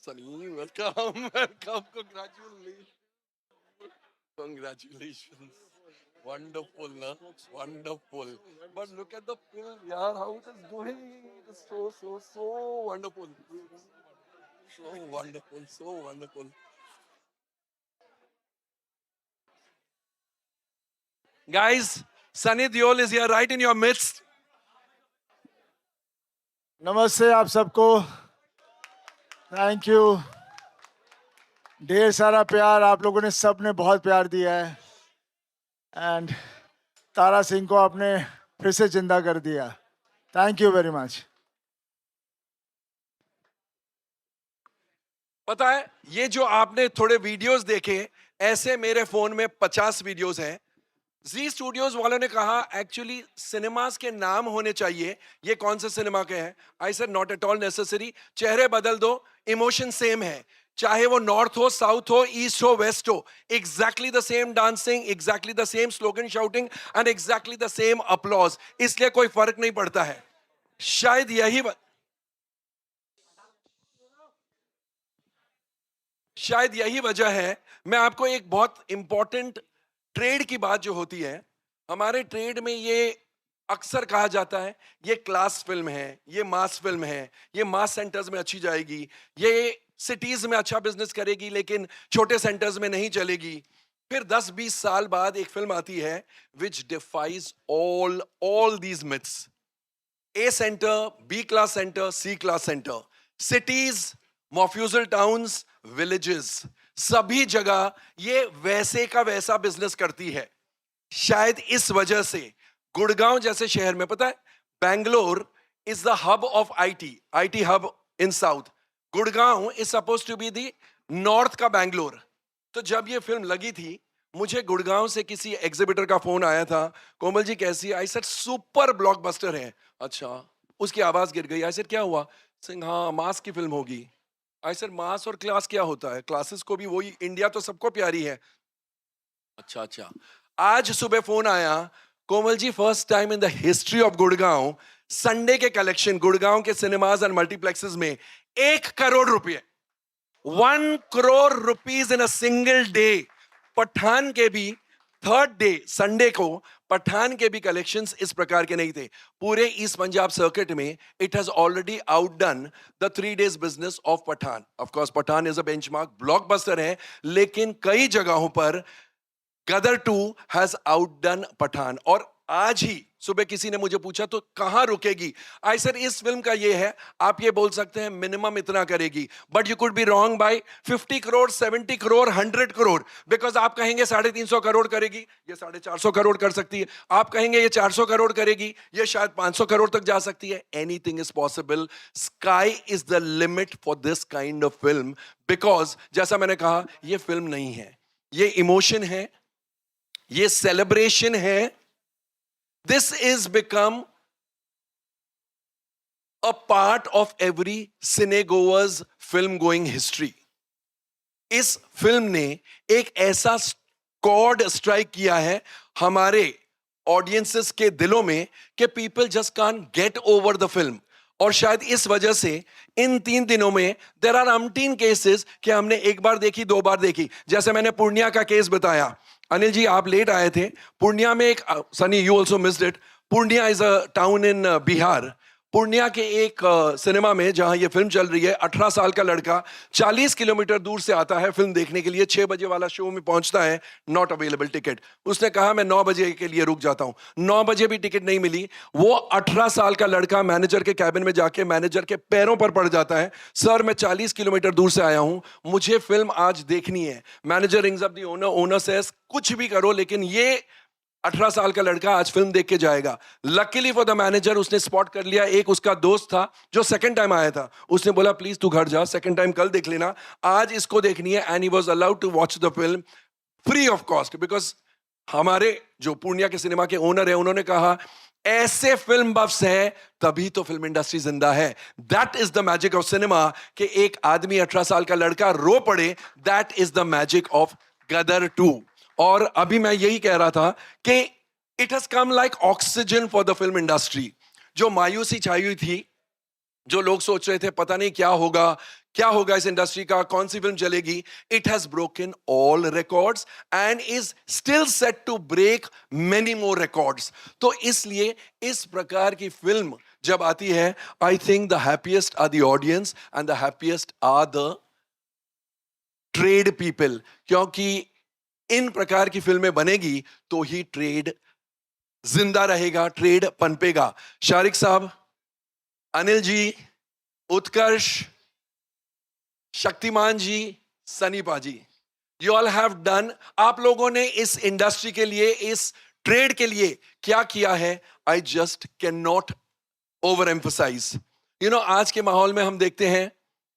Sunny, welcome, welcome, congratulations. Congratulations. Wonderful, na? Wonderful. But look at the film, yaar, how it is doing. It is so wonderful. So wonderful, so wonderful. Guys, Sunny Deol is here right in your midst. नमस्ते आप सबको. Thank you. ढेर सारा प्यार आप लोगों ने सब ने बहुत प्यार दिया है. एंड तारा सिंह को आपने फिर से जिंदा कर दिया. Thank you very much. पता है, ये जो आपने थोड़े वीडियोस देखे, ऐसे मेरे फोन में 50 वीडियोस हैं. जी स्टूडियोज वालों ने कहा एक्चुअली सिनेमास के नाम होने चाहिए, ये कौन से सिनेमा के हैं. I said not at all necessary. चेहरे बदल दो, इमोशन सेम है, चाहे वो नॉर्थ हो, साउथ हो, ईस्ट हो, वेस्ट हो. Exactly the same dancing, exactly the same slogan shouting and exactly the same applause. इसलिए कोई फर्क नहीं पड़ता है. शायद यही वजह है. मैं आपको एक बहुत इंपॉर्टेंट ट्रेड की बात जो होती है, हमारे ट्रेड में ये अक्सर कहा जाता है, ये क्लास फिल्म है, ये मास फिल्म है, ये मास सेंटर्स में अच्छी जाएगी, ये सिटीज में अच्छा बिजनेस करेगी, लेकिन छोटे सेंटर्स में नहीं चलेगी. फिर 10-20 साल बाद एक फिल्म आती है which defies all these myths. A centre, B class centre, C class centre, cities, mofussil towns, villages, सभी जगह ये वैसे का वैसा बिजनेस करती है. शायद इस वजह से गुड़गांव जैसे शहर में, पता है, Bangalore is the hub of IT hub in south. Gurgaon is suppose to be the north का बैंगलोर. तो जब ये फिल्म लगी थी, मुझे गुड़गांव से किसी एग्जिबिटर का फोन आया था, कोमल जी कैसी. आई सेड सुपर ब्लॉकबस्टर है. अच्छा, उसकी आवाज गिर गई. आई सेड क्या हुआ. सिंह, हाँ मास की फिल्म होगी. आई सेड मास और क्लास क्या होता है. क्लासेस को भी वही, इंडिया तो सबको प्यारी है. अच्छा. आज सुबह फोन आया, Komal ji first time in the history of Gurgaon, Sunday के कलेक्शन गुड़गांव के सिनेमाज एंड मल्टीप्लेक्सेस में 1 करोड़ रुपए, 1 crore rupees in a single day. Pathaan के भी थर्ड डे संडे को पठान के भी कलेक्शंस इस प्रकार के नहीं थे. पूरे ईस्ट पंजाब सर्किट में it has already outdone the 3 days business of Pathaan. Of course Pathaan is a benchmark blockbuster है, लेकिन कई जगहों पर गदर 2 हैज आउटडन पठान. और आज ही सुबह किसी ने मुझे पूछा तो कहां रुकेगी. आई सेड इस फिल्म का ये है, आप ये बोल सकते हैं मिनिमम इतना करेगी, but you could be wrong by 50 crore, 70 crore, 100 crore. Because आप कहेंगे 350 करोड़ करेगी, ये 450 करोड़ कर सकती है. आप कहेंगे ये 400 करोड़ करेगी, ये शायद 500 करोड़ तक जा सकती है. Anything is possible. Sky is the limit for this kind of film. Because जैसा मैंने कहा, ये फिल्म नहीं है, ये इमोशन है, ये सेलिब्रेशन है. This is become a part of every cinegoer's film going history. इस फिल्म ने एक ऐसा कॉर्ड स्ट्राइक किया है हमारे ऑडियंसेस के दिलों में कि people just can't get over the film. और शायद इस वजह से इन 3 दिनों में देयर आर अमटीन केसेस कि हमने एक बार देखी, 2 बार देखी. जैसे मैंने पूर्णिया का केस बताया. अनिल जी आप लेट आए थे. पूर्णिया में एक, Sunny you also missed it, Purnia is a town in Bihar. Purnia के एक सिनेमा में जहां ये फिल्म चल रही है, 18 साल का लड़का 40 किलोमीटर दूर से आता है फिल्म देखने के लिए. 6 बजे वाला शो में पहुंचता है, नॉट अवेलेबल टिकट. उसने कहा मैं 9 बजे के लिए रुक जाता हूं. 9 बजे भी टिकट नहीं मिली. वो 18 साल का लड़का मैनेजर के कैबिन में जाके मैनेजर के पैरों पर पड़ जाता है. सर मैं 40 किलोमीटर दूर से आया हूं, मुझे फिल्म आज देखनी है. Manager rings up the owner says कुछ भी करो, लेकिन ये 18 साल का लड़का आज फिल्म देख के जाएगा. लकीली फॉर द मैनेजर उसने स्पॉट कर लिया. एक उसका दोस्त था जो सेकंड टाइम आया था, उसने बोला प्लीज तू घर जा, सेकंड टाइम कल देख लेना, आज इसको देखनी है. And he was allowed to watch the film free of cost. Because हमारे जो पूर्णिया के सिनेमा के ओनर है, उन्होंने कहा ऐसे फिल्म बफ्स है तभी तो फिल्म इंडस्ट्री जिंदा है. That is the magic of cinema. कि एक आदमी 18 साल का लड़का रो पड़े, that is the magic of Gadar 2. और अभी मैं यही कह रहा था कि it has come like oxygen for the film industry. जो मायूसी छाई हुई थी, जो लोग सोच रहे थे पता नहीं क्या होगा इस इंडस्ट्री का, कौन सी फिल्म चलेगी, it has broken all records and is still set to break many more records. तो इसलिए इस प्रकार की फिल्म जब आती है, I think the happiest are the audience and the happiest are the trade people, क्योंकि इन प्रकार की फिल्में बनेगी तो ही ट्रेड जिंदा रहेगा, ट्रेड पनपेगा। शारिक साहब, अनिल जी, उत्कर्ष, शक्तिमान जी, सनी पाजी, यू ऑल हैव डन, आप लोगों ने इस इंडस्ट्री के लिए, इस ट्रेड के लिए क्या किया है, I just can not over emphasize. You know, आज के माहौल में हम देखते हैं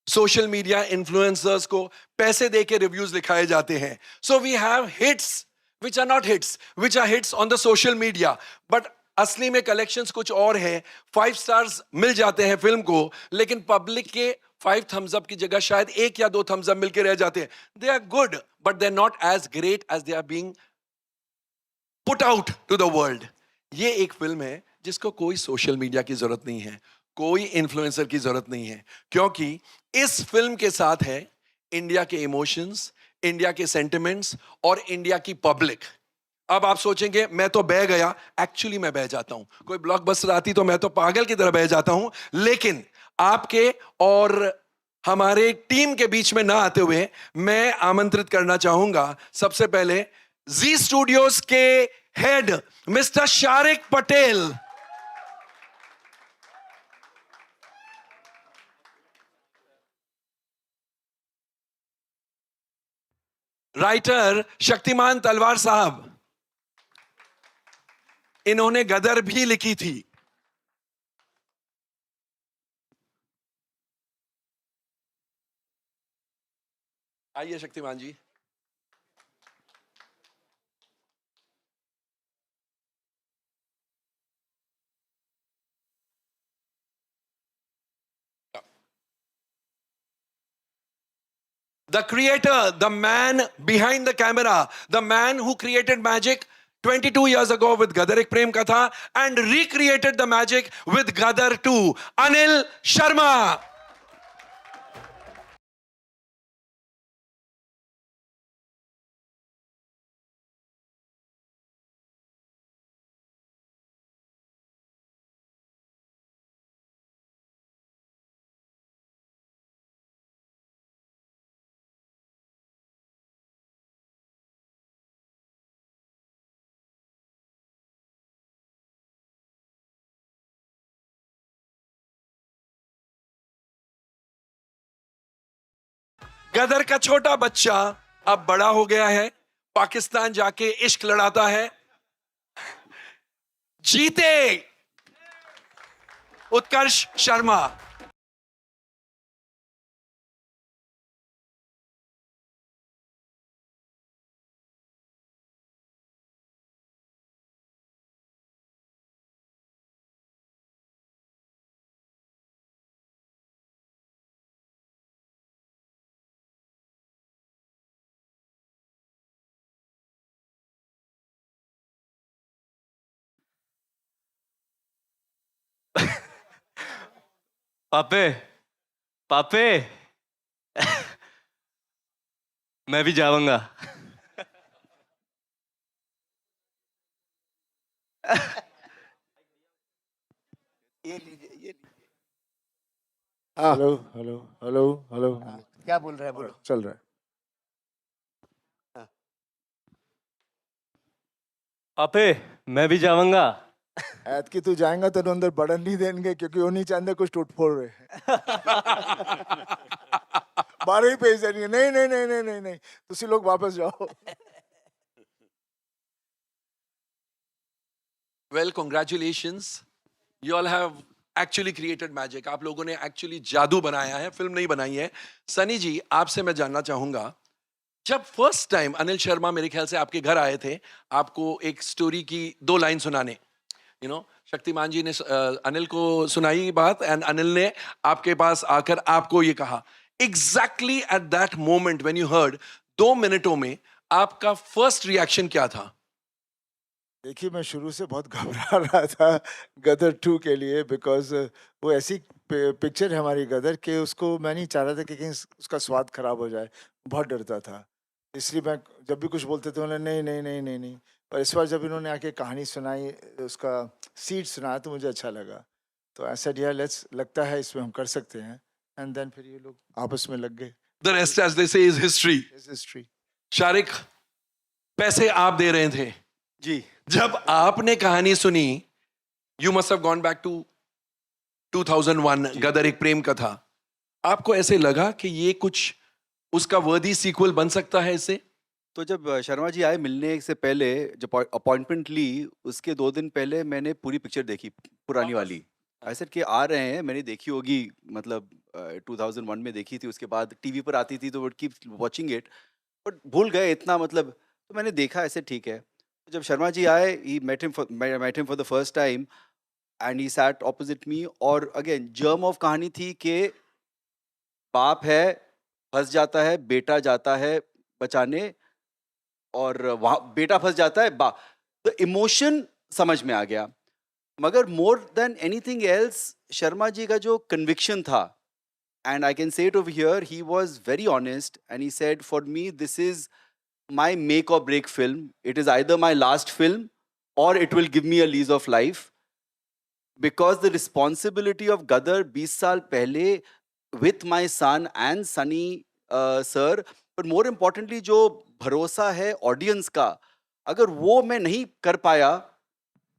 सोशल मीडिया इन्फ्लुएंसर्स को पैसे देके रिव्यूज लिखाए जाते हैं। So we have hits which are not hits, which are hits on the social media, but असली में कलेक्शंस कुछ और है। 5 स्टार्स मिल जाते हैं फिल्म को, लेकिन पब्लिक के 5 थम्स अप की जगह शायद 1 या 2 थम्स अप मिलके रह जाते हैं। They are good but they are not as great as they are being put out to the world. ये एक फिल्म है जिसको कोई सोशल मीडिया की जरूरत नहीं है, कोई इन्फ्लुएंसर की जरूरत नहीं है, क्योंकि इस फिल्म के साथ है इंडिया के इमोशंस, इंडिया के सेंटिमेंट्स और इंडिया की पब्लिक। अब आप सोचेंगे मैं तो बह गया, एक्चुअली मैं बह जाता हूं। कोई ब्लॉकबस्टर आती तो मैं तो पागल की तरह बह जाता हूं, लेकिन आपके और हमारे टीम के बीच में ना आते हुए मैं आमंत्रित करना चाहूंगा सबसे पहले जी स्टूडियोज के head mister Shariq Patel, writer Shaktimaan तलवार साहब, इन्होंने गदर भी लिखी थी। आइए शक्तिमान जी। The creator, the man behind the camera, the man who created magic 22 years ago with Gadar Ek Prem Katha and recreated the magic with Gadar 2, Anil Sharma. गदर का छोटा बच्चा अब बड़ा हो गया है, पाकिस्तान जाके इश्क लड़ाता है। जीते उत्कर्ष शर्मा। पापे, पापे, मैं भी जाऊंगा। ये लीजिए, ये लीजिए। हेलो हेलो हेलो हेलो, क्या बोल रहा है, बोलो। चल रहा है। पापे, मैं भी जाऊंगा। ऐतकी तू जाएगा तेरे अंदर बढ़न नहीं देंगे, क्योंकि वो नहीं चाहते कुछ टूट फोड़ रहे। 12 ही पेज देंगे। नहीं नहीं नहीं नहीं नहीं नहीं, तुसी लोग वापस जाओ। Well, congratulations, you all have actually created magic. आप लोगों ने एक्चुअली जादू बनाया है, फिल्म नहीं बनाई है। सनी जी, आपसे मैं जानना चाहूंगा, जब फर्स्ट टाइम अनिल शर्मा मेरे ख्याल से आपके घर आए थे आपको एक स्टोरी की 2 लाइन सुनाने, यू नो, शक्तिमान जी ने अनिल को सुनाई बात एंड अनिल ने आपके पास आकर आपको ये कहा, exactly at that moment when you heard, 2 मिनटों में आपका फर्स्ट रिएक्शन क्या था? देखिए, मैं शुरू से बहुत घबरा रहा था गदर 2 के लिए, बिकॉज वो ऐसी पिक्चर है हमारी गदर के, उसको मैं नहीं चाह रहा था कि कहीं उसका स्वाद खराब हो जाए, बहुत डरता था। इसलिए मैं जब भी कुछ बोलते थे उन्होंने नहीं नहीं नहीं नहीं नहीं, पर इस बार जब इन्होंने आके कहानी सुनाई, उसका सीड सुनाया, तो मुझे अच्छा लगा। तो ऐसा डियर लेट्स, लगता है इसमें हम कर सकते हैं, एंड देन फिर ये लोग आपस में लग गए। The rest, as they say, is history. History. Shariq, पैसे आप दे रहे थे जी जब आपने कहानी सुनी, you must have gone back to 2001, Gadar Ek Prem कथा। आपको ऐसे लगा कि ये कुछ उसका वर्दी सीक्वल बन सकता है इससे? तो जब शर्मा जी आए मिलने से पहले, जब अपॉइंटमेंट ली, उसके 2 दिन पहले मैंने पूरी पिक्चर देखी, पुरानी वाली। आई सेड कि आ रहे हैं, मैंने देखी होगी, मतलब 2001 में देखी थी, उसके बाद टीवी पर आती थी तो would keep watching it, but भूल गए इतना, मतलब। तो मैंने देखा, ऐसे ठीक है। तो जब शर्मा जी आए, he met him for the first time and he sat opposite me, और अगेन जर्म ऑफ कहानी थी कि बाप है, फंस जाता है, बेटा जाता है बचाने, और वहाँ बेटा फंस जाता है, द इमोशन समझ में आ गया। मगर more than anything else, Sharma ji का जो कन्विक्शन था, and I can say it over here, he was very honest and he said, for me this is my make or break film, it is either my last film or it will give me a lease of life, because the responsibility of Gadar 20 साल पहले with my son and Sunny sir, but more importantly जो भरोसा है audience का, अगर वो मैं नहीं कर पाया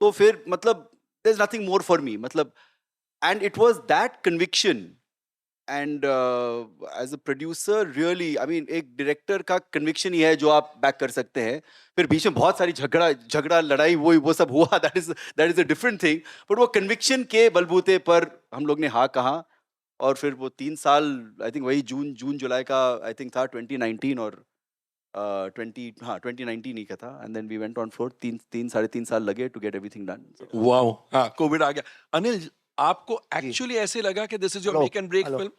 तो फिर मतलब there is nothing more for me, मतलब। And it was that conviction, and as a producer really, I mean, एक डायरेक्टर का कन्विक्शन ही है जो आप बैक कर सकते हैं। फिर बीच में बहुत सारी झगड़ा लड़ाई वो सब हुआ, that is a different thing, but वो कन्विक्शन के बलबूते पर हम लोग ने हाँ कहा, और फिर वो 3 साल, आई थिंक वही जून जुलाई का आई थिंक था, 2019 और 2019 ही का था, and then we went on for 3 साढ़े 3 साल लगे to get everything done. Wow, हाँ, कोविड आ गया। अनिल, आपको एक्चुअली ऐसे लगा कि this is your hello, make and break hello. Film?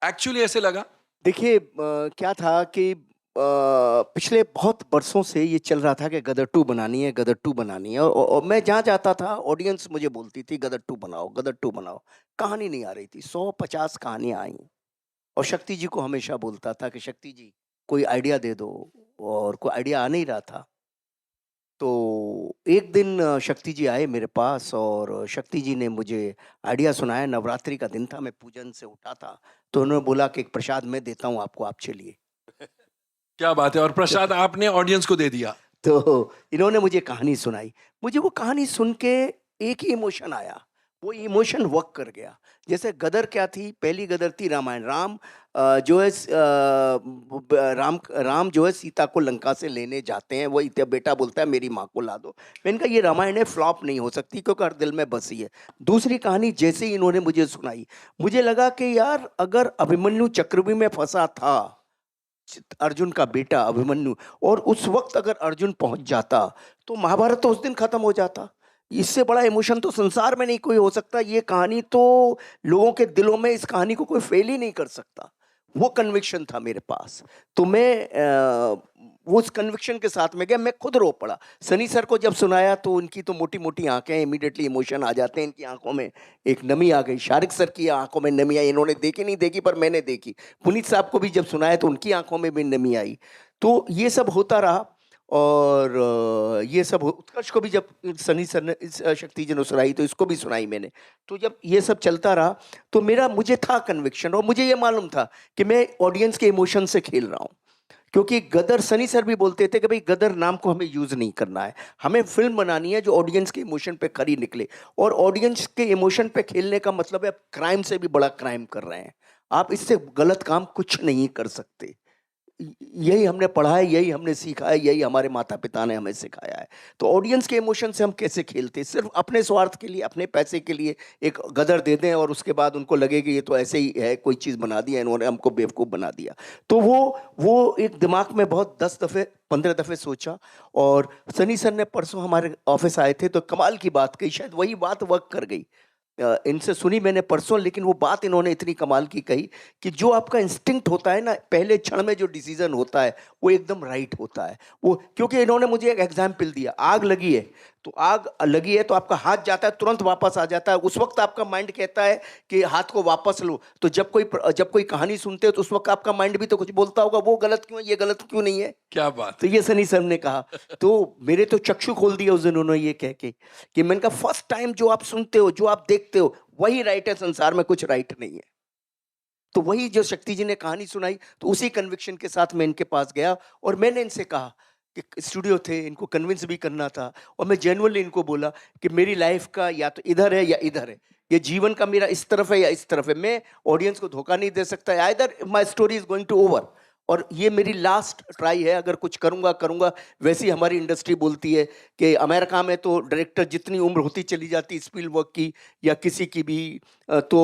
Actually ऐसे लगा? देखिए, क्या था कि पिछले बहुत बरसों से ये चल रहा था कि गदर 2 बनानी है, गदर 2 बनानी है, और मैं जहाँ जाता था ऑडियंस मुझे बोलती थी गदर 2 बनाओ, गदर 2 बनाओ। कहानी नहीं आ रही थी, 150 कहानियाँ आई, और शक्ति जी को हमेशा बोलता था कि शक्ति जी कोई आइडिया दे दो, और कोई आइडिया आ नहीं रहा था। तो एक दिन शक्ति जी आए मेरे पास, और शक्ति जी ने मुझे आइडिया सुनाया। नवरात्रि का दिन था, मैं पूजन से उठा था, तो उन्होंने बोला कि एक प्रसाद मैं देता हूँ आपको, आप चलिए। क्या बात है, और प्रसाद आपने ऑडियंस को दे दिया? तो इन्होंने मुझे कहानी सुनाई, मुझे वो कहानी सुन के एक ही इमोशन आया, वो इमोशन वर्क कर गया। जैसे गदर क्या थी, पहली गदर थी रामायण। राम जो है राम जो है सीता को लंका से लेने जाते हैं, वो इतना बेटा बोलता है मेरी माँ को ला दो। मैंने कहा ये रामायण है, फ्लॉप नहीं हो सकती, क्योंकि हर दिल में बसी है। दूसरी कहानी जैसे ही इन्होंने मुझे सुनाई, मुझे लगा कि यार अगर अभिमन्यु चक्रव्यूह में फंसा था, अर्जुन का बेटा अभिमन्यु, और उस वक्त अगर अर्जुन पहुंच जाता तो महाभारत तो उस दिन खत्म हो जाता। इससे बड़ा इमोशन तो संसार में नहीं कोई हो सकता। ये कहानी तो लोगों के दिलों में, इस कहानी को कोई फेल ही नहीं कर सकता। वो कन्विक्शन था मेरे पास, तो मैं वो उस कन्विक्शन के साथ में गया। मैं खुद रो पड़ा। सनी सर को जब सुनाया तो उनकी तो मोटी मोटी आंखें, इमीडिएटली इमोशन आ जाते हैं इनकी आंखों में, एक नमी आ गई। शारिक सर की आंखों में नमी आई, इन्होंने देखी नहीं देखी पर मैंने देखी। पुनीत साहब को भी जब सुनाया तो उनकी आंखों में भी नमी आई। तो ये सब होता रहा, और ये सब उत्कर्ष को भी जब सनी सर ने शक्ति जी ने सुनाई तो इसको भी सुनाई मैंने। तो जब ये सब चलता रहा तो मुझे था कन्विक्शन, और मुझे ये मालूम था कि मैं ऑडियंस के इमोशन से खेल रहा हूँ। क्योंकि गदर, सनी सर भी बोलते थे कि भाई गदर नाम को हमें यूज नहीं करना है, हमें फिल्म बनानी है जो ऑडियंस के इमोशन पे खरी निकले। और ऑडियंस के इमोशन पे खेलने का मतलब है क्राइम से भी बड़ा क्राइम कर रहे हैं आप, इससे गलत काम कुछ नहीं कर सकते। यही हमने पढ़ा है, यही हमने सीखा है, यही हमारे माता पिता ने हमें सिखाया है। तो ऑडियंस के इमोशन से हम कैसे खेलते हैं? सिर्फ अपने स्वार्थ के लिए, अपने पैसे के लिए एक गदर दे दें और उसके बाद उनको लगे कि ये तो ऐसे ही है, कोई चीज़ बना दी है इन्होंने, हमको बेवकूफ़ बना दिया। तो वो एक दिमाग में बहुत 10 दफ़े 15 दफ़े सोचा। और सनी सर ने परसों हमारे ऑफिस आए थे तो कमाल की बात कही, शायद वही बात वर्क कर गई। इनसे सुनी मैंने परसों, लेकिन वो बात इन्होंने इतनी कमाल की कही कि जो आपका इंस्टिंक्ट होता है ना, पहले क्षण में जो डिसीजन होता है वो एकदम राइट होता है। वो क्योंकि इन्होंने मुझे एक एग्जाम्पल दिया, आग लगी है तो आग लगी है तो आपका हाथ जाता है, तुरंत वापस आ जाता है। उस वक्त आपका माइंड कहता है कि हाथ को वापस लो। तो जब कोई कहानी सुनते हो तो उस वक्त आपका माइंड भी तो कुछ बोलता होगा, वो गलत क्यों है, ये गलत क्यों नहीं है। क्या बात तो ये सनी सर ने कहा, तो मेरे तो चक्षु खोल दिया उस दिन उन्होंने ये कह के कि मैंने कहा फर्स्ट टाइम जो आप सुनते हो, जो आप देखते हो, वही राइट है, संसार में कुछ राइट नहीं है। तो वही जो शक्ति जी ने कहानी सुनाई, तो उसी कन्विक्शन के साथ मैं इनके पास गया और मैंने इनसे कहा कि स्टूडियो थे, इनको कन्विंस भी करना था, और मैं जेन्युइनली इनको बोला कि मेरी लाइफ का या तो इधर है या इधर है, ये जीवन का मेरा इस तरफ है या इस तरफ है। मैं ऑडियंस को धोखा नहीं दे सकता, either my story is going to over, और ये मेरी लास्ट ट्राई है। अगर कुछ करूंगा वैसी हमारी इंडस्ट्री बोलती है कि अमेरिका में तो डायरेक्टर जितनी उम्र होती चली जाती स्पीलबर्ग की या किसी की भी, तो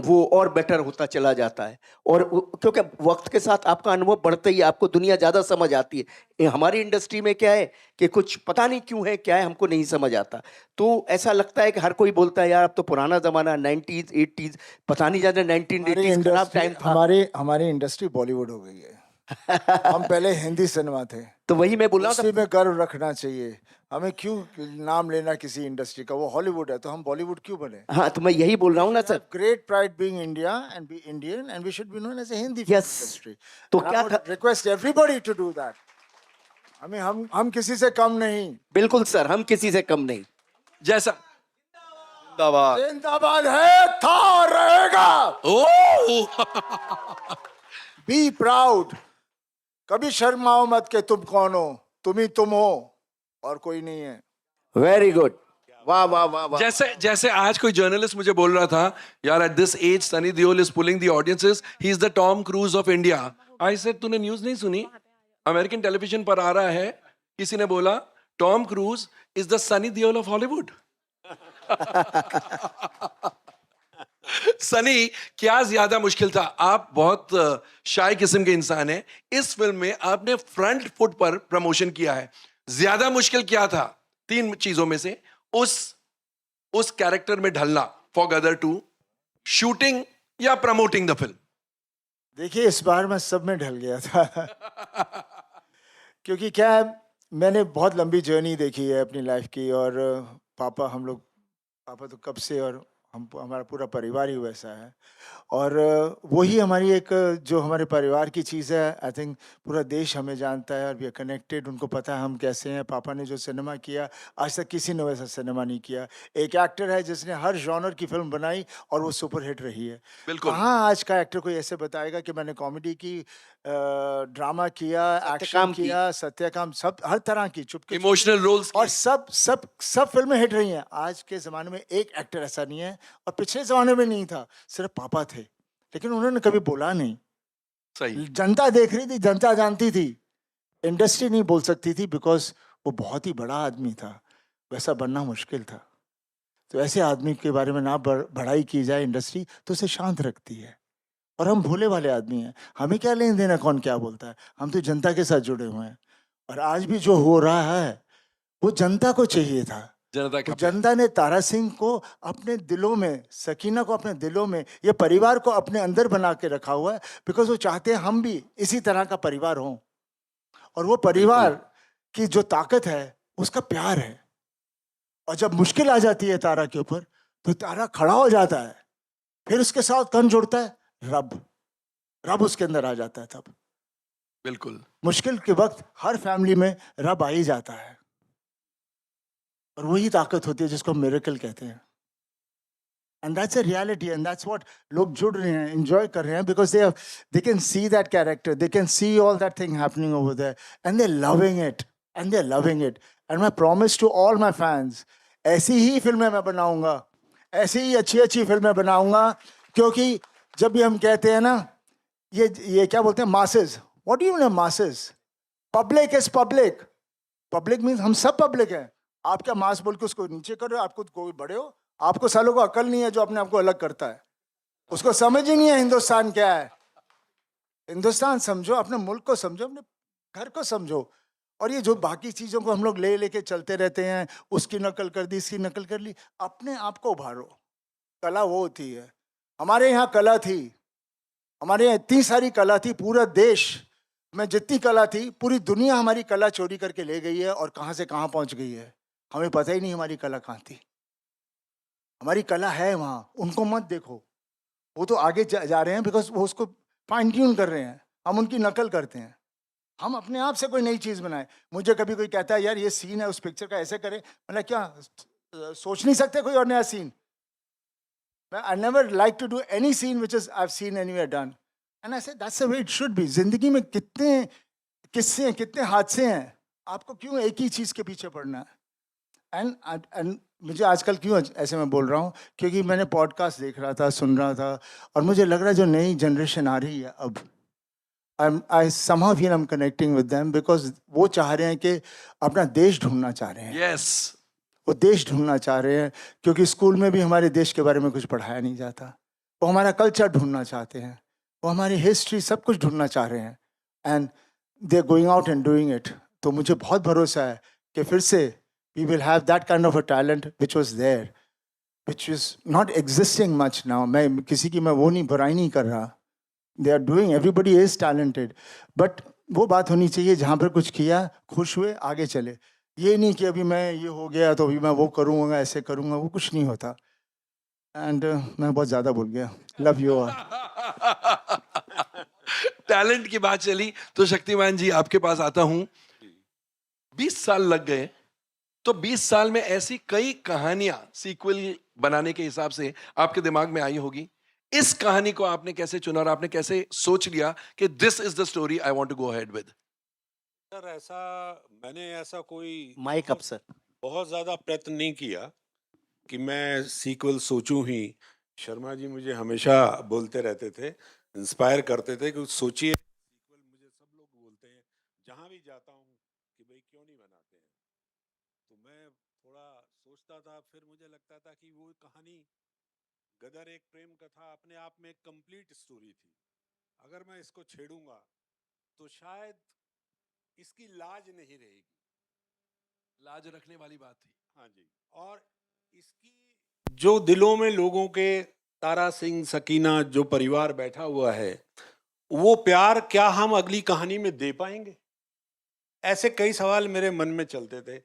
वो और बेटर होता चला जाता है। और क्योंकि वक्त के साथ आपका अनुभव बढ़ता ही है, आपको दुनिया ज़्यादा समझ आती है। हमारी इंडस्ट्री में क्या है कि कुछ पता नहीं क्यों है, क्या है, हमको नहीं समझ आता। तो ऐसा लगता है कि हर कोई बोलता है यार अब तो पुराना ज़माना, 90s 80s, पता नहीं ज़्यादा 1980s खराब टाइम था। हमारी इंडस्ट्री बॉलीवुड हो गई है। हम पहले हिंदी सिनेमा थे, तो वही मैं बोल रहा उसी में गर्व रखना चाहिए। हमें क्यों नाम लेना किसी इंडस्ट्री का, वो हॉलीवुड है तो हम बॉलीवुड क्यों बने। था। हाँ, तो मैं यही बोल रहा हूँ ना sir. Great pride being India and be Indian and we should be known as a Hindi Yes. Industry. तो क्या था, request everybody to do that. हम किसी से कम नहीं। बिल्कुल सर, हम किसी से कम नहीं। जैसा जिंदाबाद। जिंदाबाद है, था और रहेगा। Oh be proud. कभी शर्माओ मत के तुम कौन हो, तुम ही तुम हो और कोई नहीं है। वेरी गुड, वाह वाह वाह वाह। जैसे आज कोई जर्नलिस्ट मुझे बोल रहा था, यार at this age Sunny Deol is pulling the audiences, he is the Tom Cruise of India. I said तूने न्यूज़ नहीं सुनी, अमेरिकन टेलीविजन पर आ रहा है, किसी ने बोला Tom cruise is the Sunny Deol of Hollywood. Sunny, क्या ज्यादा मुश्किल था? आप बहुत शाय किस्म के इंसान हैं, इस फिल्म में आपने फ्रंट फुट पर प्रमोशन किया है। ज्यादा मुश्किल क्या था 3 चीजों में से? उस कैरेक्टर में ढलना फॉर गदर 2, शूटिंग या प्रमोटिंग द फिल्म? देखिए इस बार मैं सब में ढल गया था। क्योंकि क्या है, मैंने बहुत लंबी जर्नी देखी है अपनी लाइफ की, और पापा तो कब से, और हमारा पूरा परिवार ही वैसा है, और वही हमारी एक जो हमारे परिवार की चीज़ है। आई थिंक पूरा देश हमें जानता है और वी आर कनेक्टेड, उनको पता है हम कैसे हैं। पापा ने जो सिनेमा किया, आज तक किसी ने वैसा सिनेमा नहीं किया। एक एक्टर है जिसने हर जॉनर की फिल्म बनाई और वो सुपर हिट रही है। बिल्कुल। कहाँ आज का एक्टर कोई ऐसे बताएगा कि मैंने कॉमेडी की, ड्रामा किया, एक्शन सत्यकाम की। किया, सत्यकाम, सब हर तरह की, चुपके इमोशनल रोल्स और सब फिल्में हिट रही हैं। आज के ज़माने में एक एक्टर ऐसा नहीं है, और पिछले ज़माने में नहीं था, सिर्फ पापा थे, लेकिन उन्होंने कभी बोला नहीं। सही। जनता देख रही थी, जनता जानती थी, इंडस्ट्री नहीं बोल सकती थी, बिकॉज वो बहुत ही बड़ा आदमी था, वैसा बनना मुश्किल था। तो ऐसे आदमी के बारे में ना बढ़ाई की जाए इंडस्ट्री, तो उसे शांत रखती है। और हम भोले वाले आदमी हैं, हमें क्या लेन देना कौन क्या बोलता है, हम तो जनता के साथ जुड़े हुए हैं। और आज भी जो हो रहा है वो जनता को चाहिए था। जनता तो का जनता ने तारा सिंह को अपने दिलों में, सकीना को अपने दिलों में, ये परिवार को अपने अंदर बना के रखा हुआ है, बिकॉज वो चाहते हैं हम भी इसी तरह का परिवार हों। और वो परिवार की जो ताकत है उसका प्यार है। और जब मुश्किल आ जाती है तारा के ऊपर, तो तारा खड़ा हो जाता है, फिर उसके साथ कौन जुड़ता है? रब उसके अंदर आ जाता है। तब बिल्कुल मुश्किल के वक्त हर फैमिली में रब आ ही जाता है, और वही ताकत होती है जिसको मिरेकल कहते हैं। And that's a reality, and that's what लोग जुड़ रहे हैं, एंजॉय कर रहे हैं, because they can see that character, they can see all that thing happening over there, and they loving it, and they loving it. And my promise to all my fans, ऐसी ही फिल्में मैं बनाऊंगा, ऐसी ही अच्छी फिल्में बनाऊंगा। क्योंकि जब भी हम कहते हैं ना, ये क्या बोलते हैं, masses, what do you mean masses? Public is public, public means हम सब पब्लिक हैं। आप क्या मास बोल के उसको नीचे कर रहे हो? आपको कोई बड़े हो? आपको सालों को अकल नहीं है जो अपने आप को अलग करता है, उसको समझ ही नहीं है हिंदुस्तान क्या है। हिंदुस्तान समझो, अपने मुल्क को समझो, अपने घर को समझो। और ये जो बाकी चीज़ों को हम लोग लेके चलते रहते हैं, उसकी नकल कर दी, इसकी नकल कर ली, अपने आप को उभारो। कला वो होती है, हमारे यहाँ कला थी, हमारे यहाँ इतनी सारी कला थी, पूरा देश में जितनी कला थी, पूरी दुनिया हमारी कला चोरी करके ले गई है और कहाँ से कहाँ पहुँच गई है। हमें पता ही नहीं हमारी कला कहाँ थी। हमारी कला है वहाँ, उनको मत देखो। वो तो आगे जा रहे हैं बिकॉज वो उसको फाइन ट्यून कर रहे हैं, हम उनकी नकल करते हैं। हम अपने आप से कोई नई चीज़ बनाए। मुझे कभी कोई कहता है यार ये सीन है उस पिक्चर का, ऐसे करें, मतलब क्या सोच नहीं सकते कोई और नया scene? I never like to do any scene which is I've seen anywhere done. And I said that's the way it should be. जिंदगी में कितने किस्से हैं, कितने हादसे हैं, आपको क्यों एक ही चीज़ के पीछे पड़ना है? एंड मुझे आजकल क्यों ऐसे मैं बोल रहा हूँ, क्योंकि मैंने पॉडकास्ट देख रहा था, सुन रहा था, और मुझे लग रहा है जो नई जनरेशन आ रही है अब, I somehow feel I'm connecting with them because वो चाह रहे हैं कि अपना देश ढूंढना चाह रहे हैं। Yes. वो देश ढूंढना चाह रहे हैं, क्योंकि स्कूल में भी हमारे देश के बारे में कुछ पढ़ाया नहीं जाता। वो हमारा कल्चर ढूंढना चाहते हैं, वो हमारी हिस्ट्री, सब कुछ ढूंढना चाह रहे हैं, and they are going out and doing it. तो मुझे बहुत भरोसा है कि फिर से we will have that kind of a talent which was there, which is not existing much now. मैं किसी की वो नहीं बुराई नहीं कर रहा, they are doing, everybody is talented, but वो बात होनी चाहिए जहाँ पर कुछ किया, खुश हुए, आगे चले। ये नहीं कि अभी मैं ये हो गया तो अभी मैं वो करूँगा, ऐसे करूँगा, वो कुछ नहीं होता। एंड मैं बहुत ज़्यादा बोल गया। Love you all. टैलेंट की बात चली तो शक्तिमान जी आपके पास आता हूं। 20 साल लग गए, तो 20 साल में ऐसी कई कहानियां सीक्वल बनाने के हिसाब से आपके दिमाग में आई होगी। इस कहानी को आपने कैसे चुना और आपने कैसे सोच लिया कि this is the story I want to go ahead with? Sir मैंने ऐसा कोई माइक अप सर। बहुत ज़्यादा प्रयत्न नहीं किया कि मैं सीक्वल सोचूं ही। शर्मा जी मुझे हमेशा बोलते रहते थे, इंस्पायर करते थे कि सोचिए सीक्वल। मुझे सब लोग बोलते हैं जहाँ भी जाता हूँ कि भाई क्यों नहीं बनाते हैं, तो मैं थोड़ा सोचता था। फिर मुझे लगता था कि वो कहानी गदर एक प्रेम कथा अपने आप में एक कंप्लीट स्टोरी थी। अगर मैं इसको छेड़ूंगा तो शायद इसकी लाज नहीं रहेगी। लाज रखने वाली बात थी। हाँ जी। और इसकी जो दिलों में लोगों के, तारा सिंह, सकीना, जो परिवार बैठा हुआ है, वो प्यार क्या हम अगली कहानी में दे पाएंगे? ऐसे कई सवाल मेरे मन में चलते थे।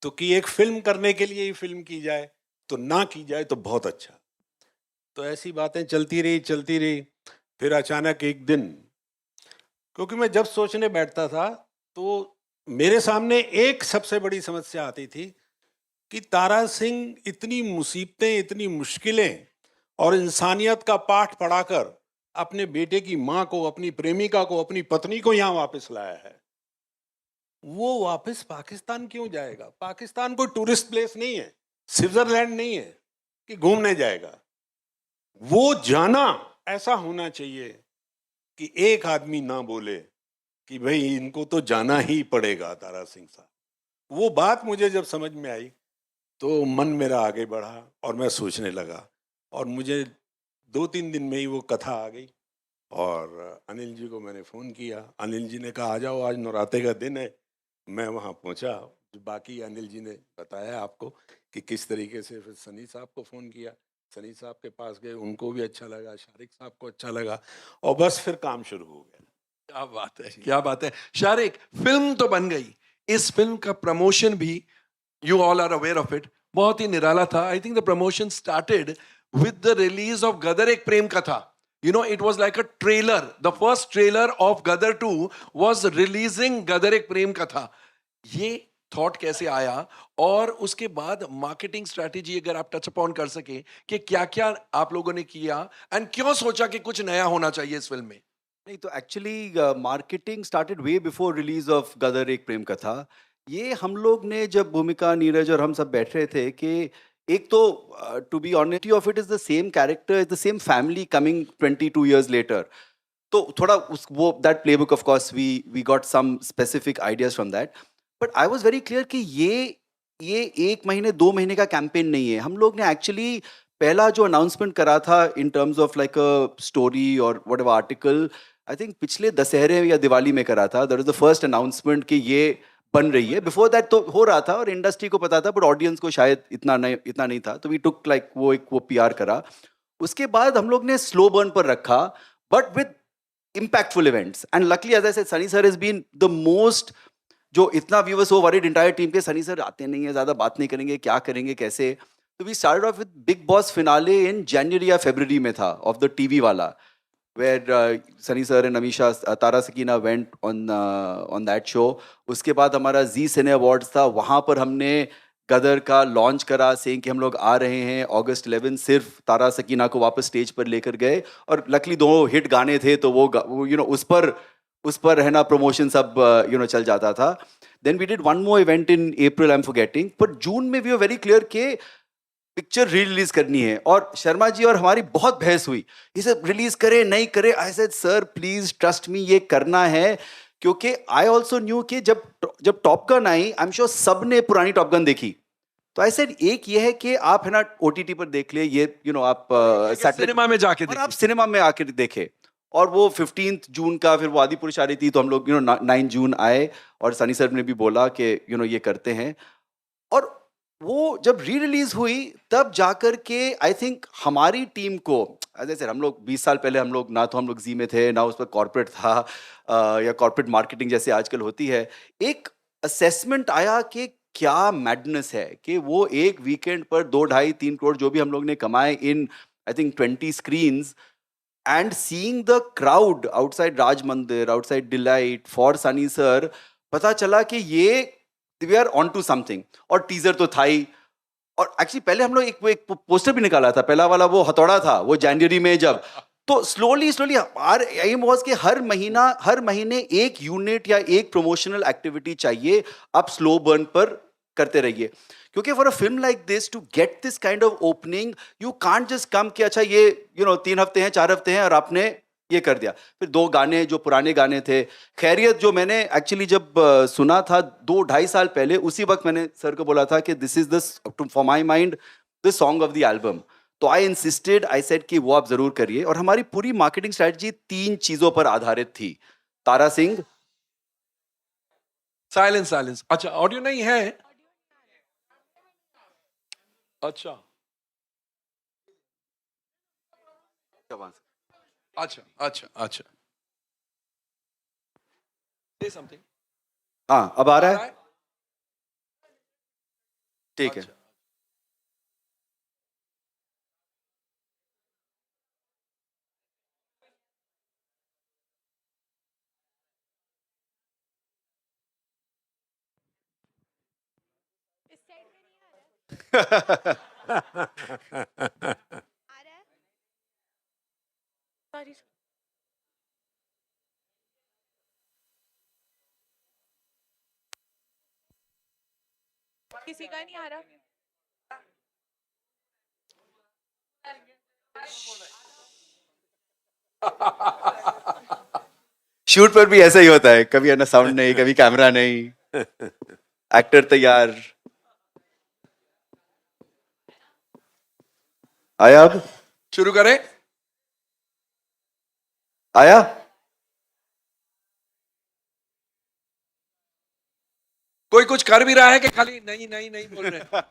तो कि एक फिल्म करने के लिए ही फिल्म की जाए, तो ना की जाए तो बहुत अच्छा। तो ऐसी बातें चलती रही। फिर अचानक एक दिन, क्योंकि मैं जब सोचने बैठता था तो मेरे सामने एक सबसे बड़ी समस्या आती थी कि तारा सिंह इतनी मुसीबतें, इतनी मुश्किलें और इंसानियत का पाठ पढ़ाकर अपने बेटे की माँ को, अपनी प्रेमिका को, अपनी पत्नी को यहाँ वापस लाया है। वो वापस पाकिस्तान क्यों जाएगा? पाकिस्तान कोई टूरिस्ट प्लेस नहीं है, स्विट्जरलैंड नहीं है कि घूमने जाएगा। वो जाना ऐसा होना चाहिए कि एक आदमी ना बोले कि भाई इनको तो जाना ही पड़ेगा तारा सिंह साहब। वो बात मुझे जब समझ में आई तो मन मेरा आगे बढ़ा और मैं सोचने लगा, और मुझे 2-3 दिन में ही वो कथा आ गई। और अनिल जी को मैंने फ़ोन किया। अनिल जी ने कहा आ जाओ, आज नौराते का दिन है। मैं वहाँ पहुँचा। बाकी अनिल जी ने बताया आपको कि किस तरीके से। फिर सनी साहब को फ़ोन किया, सनी साहब के पास गए, उनको भी अच्छा लगा, शारिक साहब को अच्छा लगा, और बस फिर काम शुरू हो गया। क्या बात है, क्या बात है। शारिक, फिल्म तो बन गई, इस फिल्म का प्रमोशन भी, you all are aware of it, बहुत ही निराला था। I think the promotion started with the release of Gadar Ek Prem कथा। You know, it was like a trailer. The first trailer of Gadar 2 was releasing Gadar ek Prem Katha. ये thought कैसे आया, और उसके बाद मार्केटिंग स्ट्रेटेजी अगर आप टच अपॉन कर सके कि क्या क्या आप लोगों ने किया एंड क्यों सोचा कि कुछ नया होना चाहिए इस फिल्म में? नहीं, तो actually marketing started way before release of Gadar Ek Prem कथा। ये हम लोग ने जब भूमिका, नीरज और हम सब बैठ रहे थे कि एक तो to be honest of it is the same character, is the same family coming 22 years later. तो थोड़ा उस वो that playbook of course we got some specific ideas from that, but I was very clear कि ये 1 महीने 2 महीने का campaign नहीं है। हम लोग ने एक्चुअली पहला जो अनाउंसमेंट करा था in terms of like a story और व्हाटएवर आर्टिकल, आई थिंक पिछले दशहरे या दिवाली में करा था। That was the first announcement कि ये बन रही है। बिफोर दैट तो हो रहा था और इंडस्ट्री को पता था, बट ऑडियंस को शायद इतना नहीं था। तो वी टुक लाइक वो पीआर करा। उसके बाद हम लोग ने स्लो बर्न पर रखा, but with impactful events, and luckily as I said, Sunny sir has been the most जो इतना व्यूअर्स वो वरीड इंटायर टीम के सनी सर आते नहीं है, ज्यादा बात नहीं करेंगे, क्या करेंगे कैसे. तो we started off with Bigg Boss finale in जनवरी या फरवरी में था, ऑफ द टीवी वाला, where Sunny sir and Amisha, Tara Sakina went on that show. उसके बाद हमारा जी सिने अवार्ड्स था, वहाँ पर हमने गदर का लॉन्च करा, सेइंग कि हम लोग आ रहे हैं August 11. सिर्फ तारा सकीना को वापस स्टेज पर लेकर गए, और लकली दो हिट गाने थे तो वो यू नो उस पर रहना प्रमोशन सब यू नो चल जाता था. Then we did one more event in April, I am forgetting, पर जून में वी वर वेरी क्लियर के पिक्चर रिलीज करनी है. और शर्मा जी और हमारी बहुत बहस हुई, इसे रिलीज करे नहीं करे. I said sir please trust me, ये करना है, क्योंकि आई ऑल्सो न्यू कि जब top gun I, I am sure सब ने पुरानी टॉप गन देखी. तो आई सेड एक ये है कि आप है ना OTT पर देख ले, ये यू नो आप सिनेमा में जाके और आप देखिए. सिनेमा में आकर देखे. और वो 15 जून का, फिर वो आदि पुरुष आ रही थी, तो हम लोग यू नो 9 जून आए, और सनी सर ने भी बोला कि यू नो ये करते हैं. और वो जब री रिलीज हुई तब जाकर के आई थिंक हमारी टीम को, जैसे हम लोग 20 साल पहले हम लोग ना तो हम लोग जी में थे, ना उस पर कॉर्पोरेट था या कॉर्पोरेट मार्केटिंग जैसे आजकल होती है. एक असेसमेंट आया कि क्या मैडनेस है कि वो एक वीकेंड पर 2-2.5-3 करोड़ जो भी हम लोग ने कमाए in I think 20 screens, and seeing the crowd outside Raj Mandir, outside Delight for Sunny sir, पता चला कि ये we are on to something. और टीजर तो था ही, और एक्चुअली पहले हम लोग एक पोस्टर भी निकाला था, पहला वाला वो हथौड़ा था, वो जनवरी में जब. तो स्लोली आर एम वाज कि हर महीने एक यूनिट या एक प्रमोशनल एक्टिविटी चाहिए, आप स्लो बर्न पर करते रहिए. क्योंकि for a film like this to get this kind of opening, you can't just come कि अच्छा ये यू नो 3 हफ्ते हैं 4 हफ्ते हैं और आपने ये कर दिया. फिर 2 गाने जो पुराने गाने थे, खैरियत जो मैंने एक्चुअली जब सुना था 2-2.5 साल पहले, उसी वक्त मैंने सर को बोला था कि this is the for my mind the song of the album. तो आई इंसिस्टेड, आई सेड कि वो आप जरूर करिए. और हमारी पूरी मार्केटिंग स्ट्रेटजी 3 चीजों पर आधारित थी. तारा सिंह, साइलेंस. अच्छा, ऑडियो नहीं है. अच्छा अच्छा. Say something. हाँ अब आ रहा है, ठीक है. अच्छा. सॉरी. किसी का नहीं आ रहा. शूट पर भी ऐसा ही होता है, कभी है ना साउंड नहीं, कभी कैमरा नहीं, एक्टर तैयार. आया, अब शुरू करें. आया. कोई कुछ कर भी रहा है कि खाली नहीं बोल रहे हैं?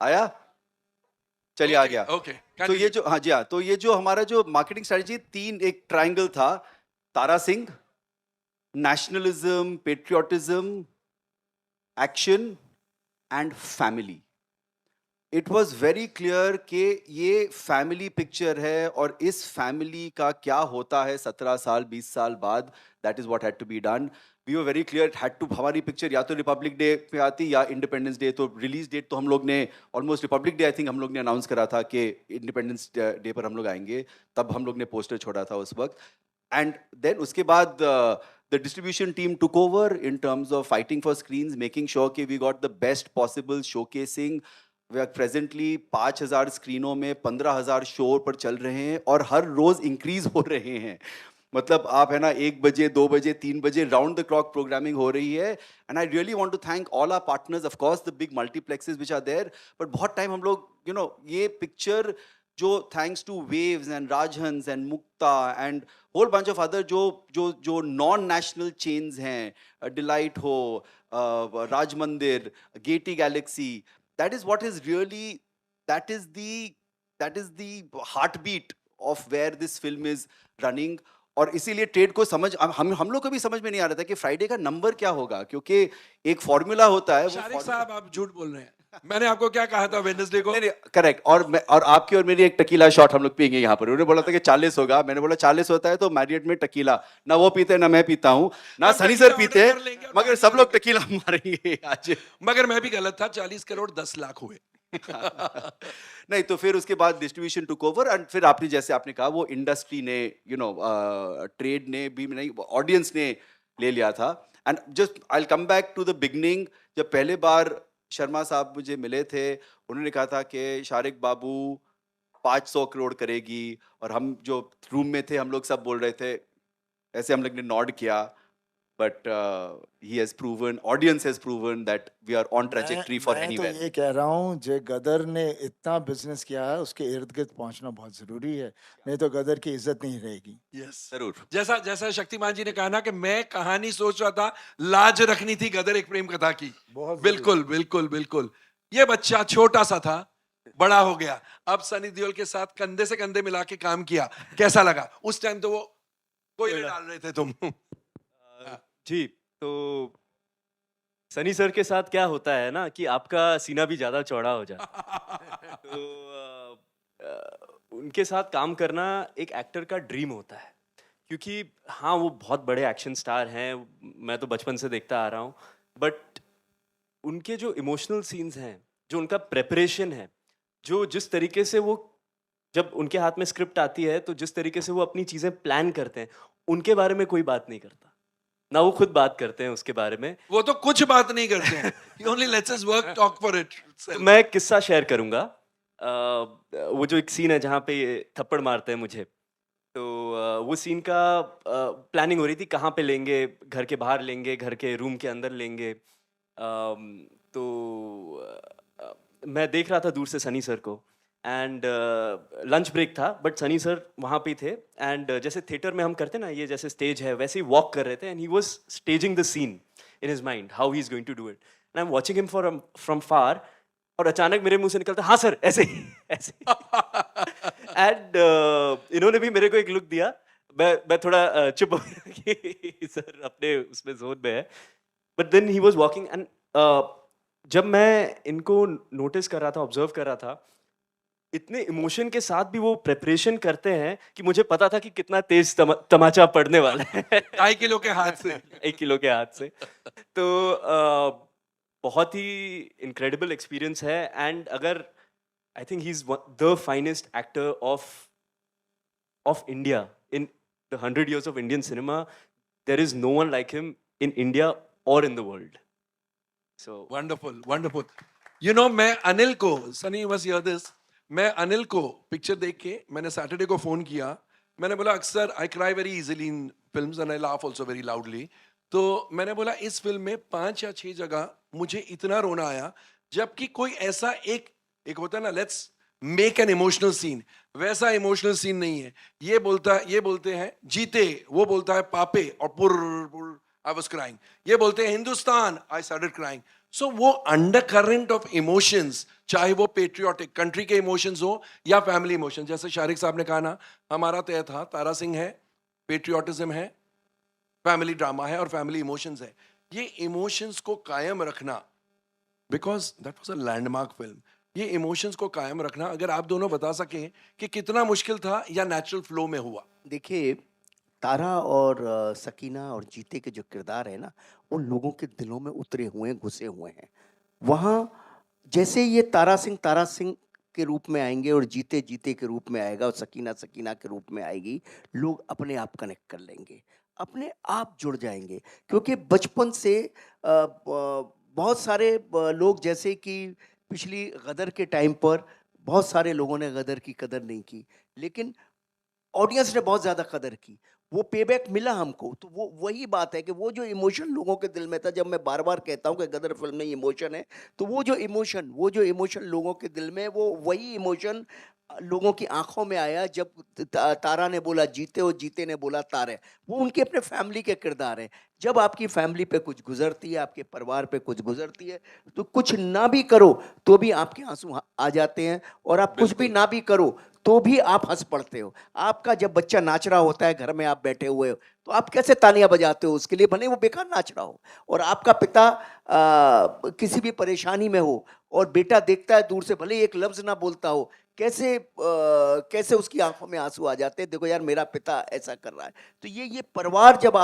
आया, चलिए आ गया. ओके. तो ये जो, हाँ जी हाँ, तो ये जो हमारा जो मार्केटिंग स्ट्रेटजी 3 एक ट्रायंगल था, Tara Singh, nationalism, patriotism, action and family. It was very clear कि ये फैमिली पिक्चर है, और इस फैमिली का क्या होता है 17 साल 20 साल बाद, that is what had to be done. We were very clear, had to, हमारी पिक्चर या तो रिपब्लिक डे पे आती या इंडिपेंडेंस डे. तो रिलीज डेट तो हम लोग ने almost Republic Day I think हम लोग ने अनाउंस करा था कि इंडिपेंडेंस डे पर हम लोग आएंगे, तब हम लोग ने पोस्टर छोड़ा था उस वक्त. एंड देन उसके बाद the distribution team took over in terms of fighting for screens, making sure कि we got the best possible showcasing. We are presently 5,000 स्क्रीनों में 15,000 शो पर चल रहे हैं, और हर रोज इंक्रीज हो रहे हैं. मतलब आप है ना 1 बजे 2 बजे 3 बजे राउंड द क्लॉक प्रोग्रामिंग हो रही है. And I really want to thank all our partners, of course the big multiplexes which are there. But बहुत टाइम हम लोग यू नो ये पिक्चर जो thanks to Waves and Rajhans and Mukta and whole bunch of other जो non national chains हैं, Delight हो, Raj Mandir, Gaiety Galaxy, that is what is really, that is the heartbeat of where this film is running. और इसीलिए trade को समझ हम लोग को भी समझ में नहीं आ रहा था कि फ्राइडे का नंबर क्या होगा, क्योंकि एक फॉर्मूला होता है वो शारिक साहब आप झूठ बोल रहे हैं। मैंने आपको क्या कहा था वेडनेसडे को? नहीं करेक्ट। और आपकी और मेरी एक टकीला शॉट हम लोग पियेंगे यहाँ पर। उन्होंने बोला था कि 40 होगा, मैंने बोला 40 होता है तो मैरियट में टकीला ना वो पीते ना मैं पीता हूँ ना हम सनी टकीला सर पीते, order कर लेंगे और मगर बाकी सब लोग लोग- टकीला मारेंगे आज। मगर मैं भी गलत था, 40 करोड़ 10 लाख हुए। नहीं तो फिर उसके बाद डिस्ट्रीब्यूशन टुक ओवर एंड फिर आपने जैसे आपने कहा वो इंडस्ट्री ने ट्रेड ने भी नहीं, ऑडियंस ने ले लिया था। And just I will come back to the beginning. जब पहले बार शर्मा साहब मुझे मिले थे, उन्होंने कहा था कि शारिक बाबू 500 करोड़ करेगी, और हम जो रूम में थे हम लोग सब बोल रहे थे, ऐसे हम लोग ने नॉड किया, but he has proven, audience has proven that we are on trajectory for मैं तो एनीवेयर। ये कह रहा हूँ, जे गदर ने इतना बिजनेस किया है उसके इर्द गिर्द पहुंचना बहुत जरूरी है, नहीं तो गदर की इज्जत नहीं रहेगी। यस जरूर। जैसा जैसा शक्तिमान जी ने कहा ना कि मैं कहानी सोच रहा था, लाज रखनी थी गदर एक प्रेम कथा की। बहुत बिल्कुल बिल्कुल बिल्कुल। ये बच्चा छोटा सा था, बड़ा हो गया, अब सनी देओल के साथ कंधे से कंधे मिला के काम किया, कैसा लगा? उस टाइम तो वो कोयले डाल रहे थे तुम। जी, तो सनी सर के साथ क्या होता है ना कि आपका सीना भी ज़्यादा चौड़ा हो जाता है। तो उनके साथ काम करना एक एक्टर का ड्रीम होता है, क्योंकि हाँ वो बहुत बड़े एक्शन स्टार हैं, मैं तो बचपन से देखता आ रहा हूँ, बट उनके जो इमोशनल सीन्स हैं, जो उनका प्रेपरेशन है, जो जिस तरीके से वो जब उनके हाथ में स्क्रिप्ट आती है तो जिस तरीके से वो अपनी चीज़ें प्लान करते हैं, उनके बारे में कोई बात नहीं करता, ना वो खुद बात करते हैं उसके बारे में। वो तो कुछ बात नहीं करते हैं। He only lets us work, talk for it. तो मैं एक किस्सा शेयर करूंगा। वो जो एक सीन है जहाँ पे ये थप्पड़ मारते हैं मुझे, तो वो सीन का प्लानिंग हो रही थी, कहाँ पे लेंगे, घर के बाहर लेंगे, घर के रूम के अंदर लेंगे। तो मैं देख रहा था दूर से सनी सर को, एंड लंच ब्रेक था, बट सनी सर वहाँ पे थे, एंड जैसे थिएटर में हम करते ना, ये जैसे स्टेज है वैसे ही वॉक कर रहे थे, and he was staging the scene in his mind how he is going to do it, and I am watching him from far, और अचानक मेरे मुंह से निकलता हाँ सर, ऐसे ही ऐसे एंड इन्होंने भी मेरे को एक लुक दिया। मैं थोड़ा चुप हो गया कि सर अपने उसमें जोन में है, but then he was walking, and जब मैं इनको नोटिस कर रहा था, ऑब्जर्व कर रहा था, इतने इमोशन के साथ भी वो प्रेपरेशन करते हैं कि मुझे पता था कि कितना तेज तमाचा पड़ने वाला है 2.5 किलो के हाथ से। 1 किलो के हाथ से। तो बहुत ही इनक्रेडिबल एक्सपीरियंस है, एंड अगर I think he is the finest actor of India in the 100 years of Indian cinema. There is no one like him in India or in the world. So wonderful wonderful. You know मैं अनिल को, Sunny must here this, मैं अनिल को picture देख के मैंने Saturday को phone किया, मैंने बोला अक्सर I cry very easily in films and I laugh also very loudly, तो मैंने बोला इस फिल्म में 5 या 6 जगह मुझे इतना रोना आया, जबकि कोई ऐसा एक होता है ना, let's make an emotional scene, वैसा इमोशनल सीन नहीं है। ये बोलते हैं जीते, वो बोलता है पापे, और पुर आई वाज क्राइंग, ये बोलते हैं हिंदुस्तान, आई स्टार्टेड क्राइंग। सो वो अंडर करंट ऑफ इमोशंस, चाहे वो पेट्रियोटिक कंट्री के इमोशंस हो या फैमिली इमोशंस, जैसे शारिक साहब ने कहा ना, हमारा तय था, तारा सिंह है, पेट्रियोटिज्म है, फैमिली ड्रामा है और फैमिली इमोशंस है। ये इमोशंस को कायम रखना, because that was a landmark film, ये इमोशंस को कायम रखना, अगर आप दोनों बता सकें कि कितना मुश्किल था या नेचुरल फ्लो में हुआ? देखिए, तारा और सकीना और जीते के जो किरदार है ना, उन लोगों के दिलों में उतरे हुए हैं, घुसे हुए हैं। वहाँ जैसे ये तारा सिंह के रूप में आएंगे और जीते जीते के रूप में आएगा और सकीना सकीना के रूप में आएगी, लोग अपने आप कनेक्ट कर लेंगे, अपने आप जुड़ जाएंगे, क्योंकि बचपन से बहुत सारे लोग, जैसे कि पिछली गदर के टाइम पर बहुत सारे लोगों ने गदर की कदर नहीं की, लेकिन ऑडियंस ने बहुत ज़्यादा कदर की, वो पेबैक मिला हमको। तो वो वही बात है कि वो जो इमोशन लोगों के दिल में था, जब मैं बार बार कहता हूँ कि गदर फिल्म में इमोशन है, तो वो जो इमोशन लोगों के दिल में, वो वही इमोशन लोगों की आंखों में आया जब तारा ने बोला जीते और जीते ने बोला तारे। वो उनके अपने फैमिली के किरदार हैं। जब आपकी फैमिली पे कुछ गुजरती है, आपके परिवार पे कुछ गुजरती है, तो कुछ ना भी करो तो भी आपके आंसू आ जाते हैं, और आप कुछ भी ना भी करो तो भी आप हंस पड़ते हो। आपका जब बच्चा नाच रहा होता है, घर में आप बैठे हुए हो, तो आप कैसे तालियां बजाते हो उसके लिए, भले वो बेकार नाच रहा हो। और आपका पिता किसी भी परेशानी में हो और बेटा देखता है दूर से, भले ही एक लफ्ज ना बोलता हो, कैसे उसकी आंखों में आंसू आ जाते हैं, देखो यार मेरा पिता ऐसा कर रहा है। तो ये परिवार, जब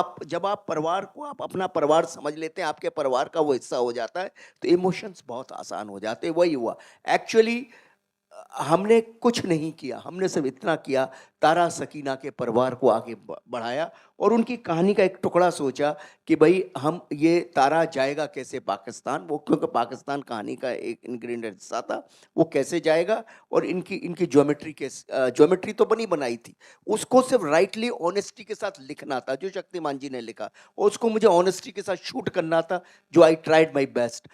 आप परिवार को आप अपना परिवार समझ लेते हैं, आपके परिवार का वो हिस्सा हो जाता है, तो इमोशंस बहुत आसान हो जाते हैं। वही हुआ एक्चुअली। हमने कुछ नहीं किया, हमने सिर्फ इतना किया, तारा सकीना के परिवार को आगे बढ़ाया और उनकी कहानी का एक टुकड़ा सोचा कि भाई हम ये तारा जाएगा कैसे पाकिस्तान, वो क्योंकि पाकिस्तान कहानी का एक इंग्रेडिएंट हिस्सा था, वो कैसे जाएगा। और इनकी ज्योमेट्री तो बनी बनाई थी, उसको सिर्फ राइटली ऑनेस्टी के साथ लिखना था, जो शक्तिमान जी ने लिखा, और उसको मुझे ऑनेस्टी के साथ शूट करना था, जो आई ट्राइड माई बेस्ट।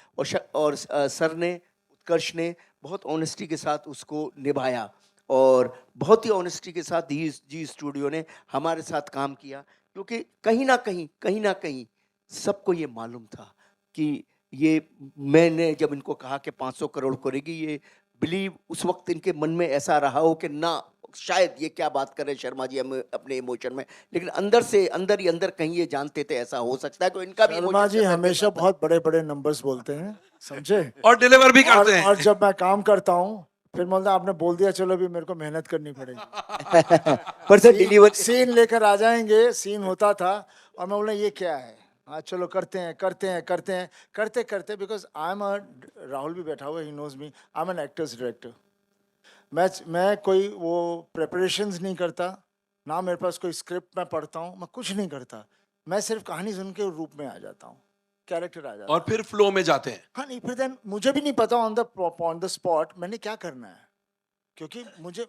और सर ने, उत्कर्ष ने बहुत ऑनेस्टी के साथ उसको निभाया और बहुत ही ऑनेस्टी के साथ जी स्टूडियो ने हमारे साथ काम किया, क्योंकि कहीं ना कहीं सबको ये मालूम था कि ये, मैंने जब इनको कहा कि 500 करोड़ करेगी, ये बिलीव उस वक्त इनके मन में ऐसा रहा हो कि ना, शायद ये क्या बात कर रहे हैं शर्मा जी अपने इमोशन में, लेकिन अंदर ही अंदर कहीं ये जानते थे ऐसा हो सकता है, तो इनका भी शर्मा emotion जी से हमेशा था। बहुत बड़े बड़े नंबर्स बोलते हैं, समझे। और डिलीवर भी करते हैं। और जब मैं काम करता हूँ फिर बोलता आपने बोल दिया, चलो भी मेरे को मेहनत करनी पड़ेगी। पर सर डिलीवर सीन लेकर आ जाएंगे, सीन होता था और मैं बोला ये क्या है, हाँ चलो करते हैं करते करते, because I am a, Rahul भी बैठा हुआ, he knows me, I am an actors director. मैं कोई वो प्रेपरेशंस नहीं करता, ना मेरे पास कोई स्क्रिप्ट मैं पढ़ता हूँ, मैं कुछ नहीं करता, मैं सिर्फ कहानी सुन के रूप में आ जाता हूँ, कैरेक्टर आ जाता और है। फिर फ्लो में जाते हैं। हाँ नहीं, फिर देन मुझे भी नहीं पता ऑन द स्पॉट मैंने क्या करना है, क्योंकि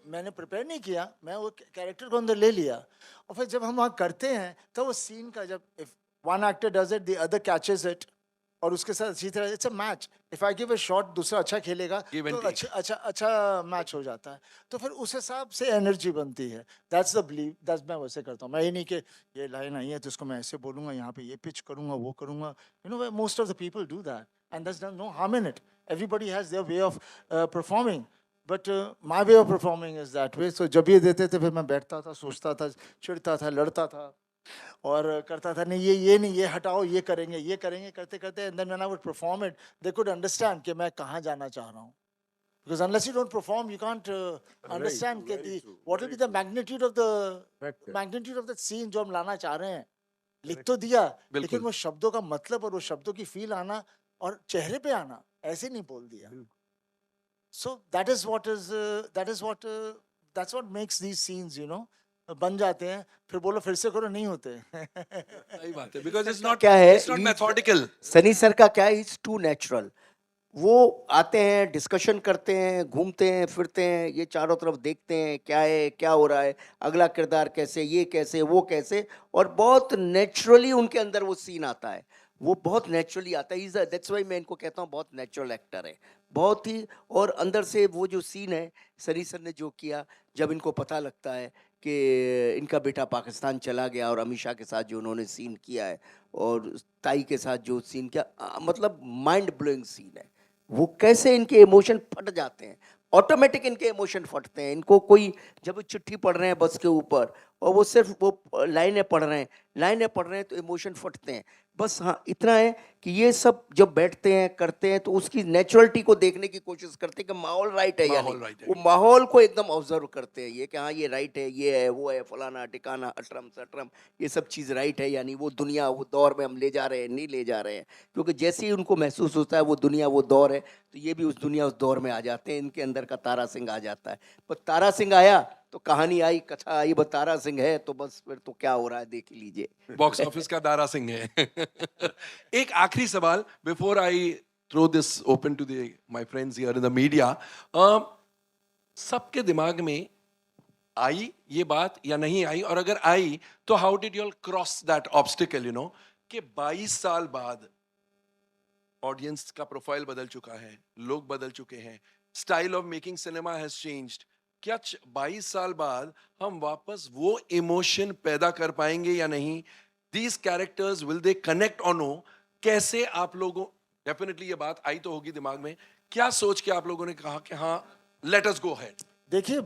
मैंने प्रिपेयर नहीं किया, मैं वो कैरेक्टर को अंदर ले लिया। और फिर जब हम वहाँ करते हैं तो वो सीन का, जब if one actor does it the other catches it, और उसके साथ अच्छी तरह, it's a match, if I give a shot दूसरा अच्छा खेलेगा Give and तो take. अच्छा मैच हो जाता है। तो फिर उस हिसाब से एनर्जी बनती है, दैट्स द बिलीव, दैट्स, मैं वैसे करता हूँ। मैं ये नहीं कि ये लाइन आई है तो इसको मैं ऐसे बोलूंगा, यहाँ पे ये पिच करूंगा, वो करूंगा, you know most of the people do that and that's no harm in it, everybody has their way of performing, but my way of performing is that way. So जब ये देते थे फिर मैं बैठता था, सोचता था, चिढ़ता था, लड़ता था और करता था, नहीं ये नहीं, ये हटाओ, ये करेंगे, करते करते and then when I would perform it they could understand कि मैं कहाँ जाना चाह रहा हूँ, because unless you don't perform you can't understand कि what will be the magnitude of the scene जो हम लाना चाह रहे हैं। लिख तो दिया, लेकिन वो शब्दों का मतलब और वो शब्दों की फील आना और चेहरे पे आना, ऐसे नहीं बोल दिया। So that's what makes these scenes, you know, बन जाते हैं, फिर बोलो फिर से करो, नहीं होते। सही बात है, बिकॉज इट्स नॉट क्या है, मेथोडिकल। सनी सर का क्या है, इट्स टू नेचुरल। वो आते हैं, डिस्कशन करते हैं, घूमते हैं, फिरते हैं, ये चारों तरफ देखते हैं क्या है, क्या हो रहा है, अगला किरदार कैसे, ये कैसे, वो कैसे, और बहुत नेचुरली उनके अंदर वो सीन आता है, वो बहुत नेचुरली आता है। दैट्स वाई मैं इनको कहता हूँ बहुत नेचुरल एक्टर है, बहुत ही। और अंदर से वो जो सीन है, सनी सर ने जो किया, जब इनको पता लगता है कि इनका बेटा पाकिस्तान चला गया, और अमीषा के साथ जो उन्होंने सीन किया है और ताई के साथ जो सीन किया, मतलब माइंड ब्लोइंग सीन है। वो कैसे इनके इमोशन फट जाते हैं, ऑटोमेटिक इनके इमोशन फटते हैं। इनको कोई, जब वो चिट्ठी पढ़ रहे हैं बस के ऊपर और वो सिर्फ वो लाइनें पढ़ रहे हैं तो इमोशन फटते हैं। बस हाँ इतना है कि ये सब जब बैठते हैं करते हैं तो उसकी नेचुरलिटी को देखने की कोशिश करते हैं कि माहौल राइट है या माहौल नहीं। right है। वो माहौल को एकदम ऑब्जर्व करते हैं, ये कि हाँ ये राइट है, ये है, वो है, फलाना टिकाना, अटरम सटरम, ये सब चीज़ राइट है या नहीं, वो दुनिया वो दौर में हम ले जा रहे हैं, नहीं ले जा रहे हैं। क्योंकि जैसे ही उनको महसूस होता है वो दुनिया वो दौर है, तो ये भी उस दुनिया उस दौर में आ जाते हैं, इनके अंदर का तारा सिंह आ जाता है। पर तारा सिंह आया तो कहानी आई, कथा आई, बस तारा सिंह है तो बस फिर तो क्या हो रहा है देख ही लीजिए। बॉक्स ऑफिस का दारा सिंह है। एक आखिरी सवाल before I throw this open to my friends here in the media. सबके दिमाग में आई ये बात या नहीं आई, और अगर आई तो how did you all cross that obstacle, you know, कि 22 साल बाद ऑडियंस का प्रोफाइल बदल चुका है, लोग बदल चुके हैं, style of making cinema has changed. क्या 22 साल बाद हम वापस वो इमोशन पैदा कर पाएंगे या नहीं? These characters will they connect और नो? कैसे आप लोगों, डेफिनेटली ये बात आई तो होगी दिमाग में, क्या सोच के आप लोगों ने कहा कि हाँ लेट अस गो अहेड? देखिए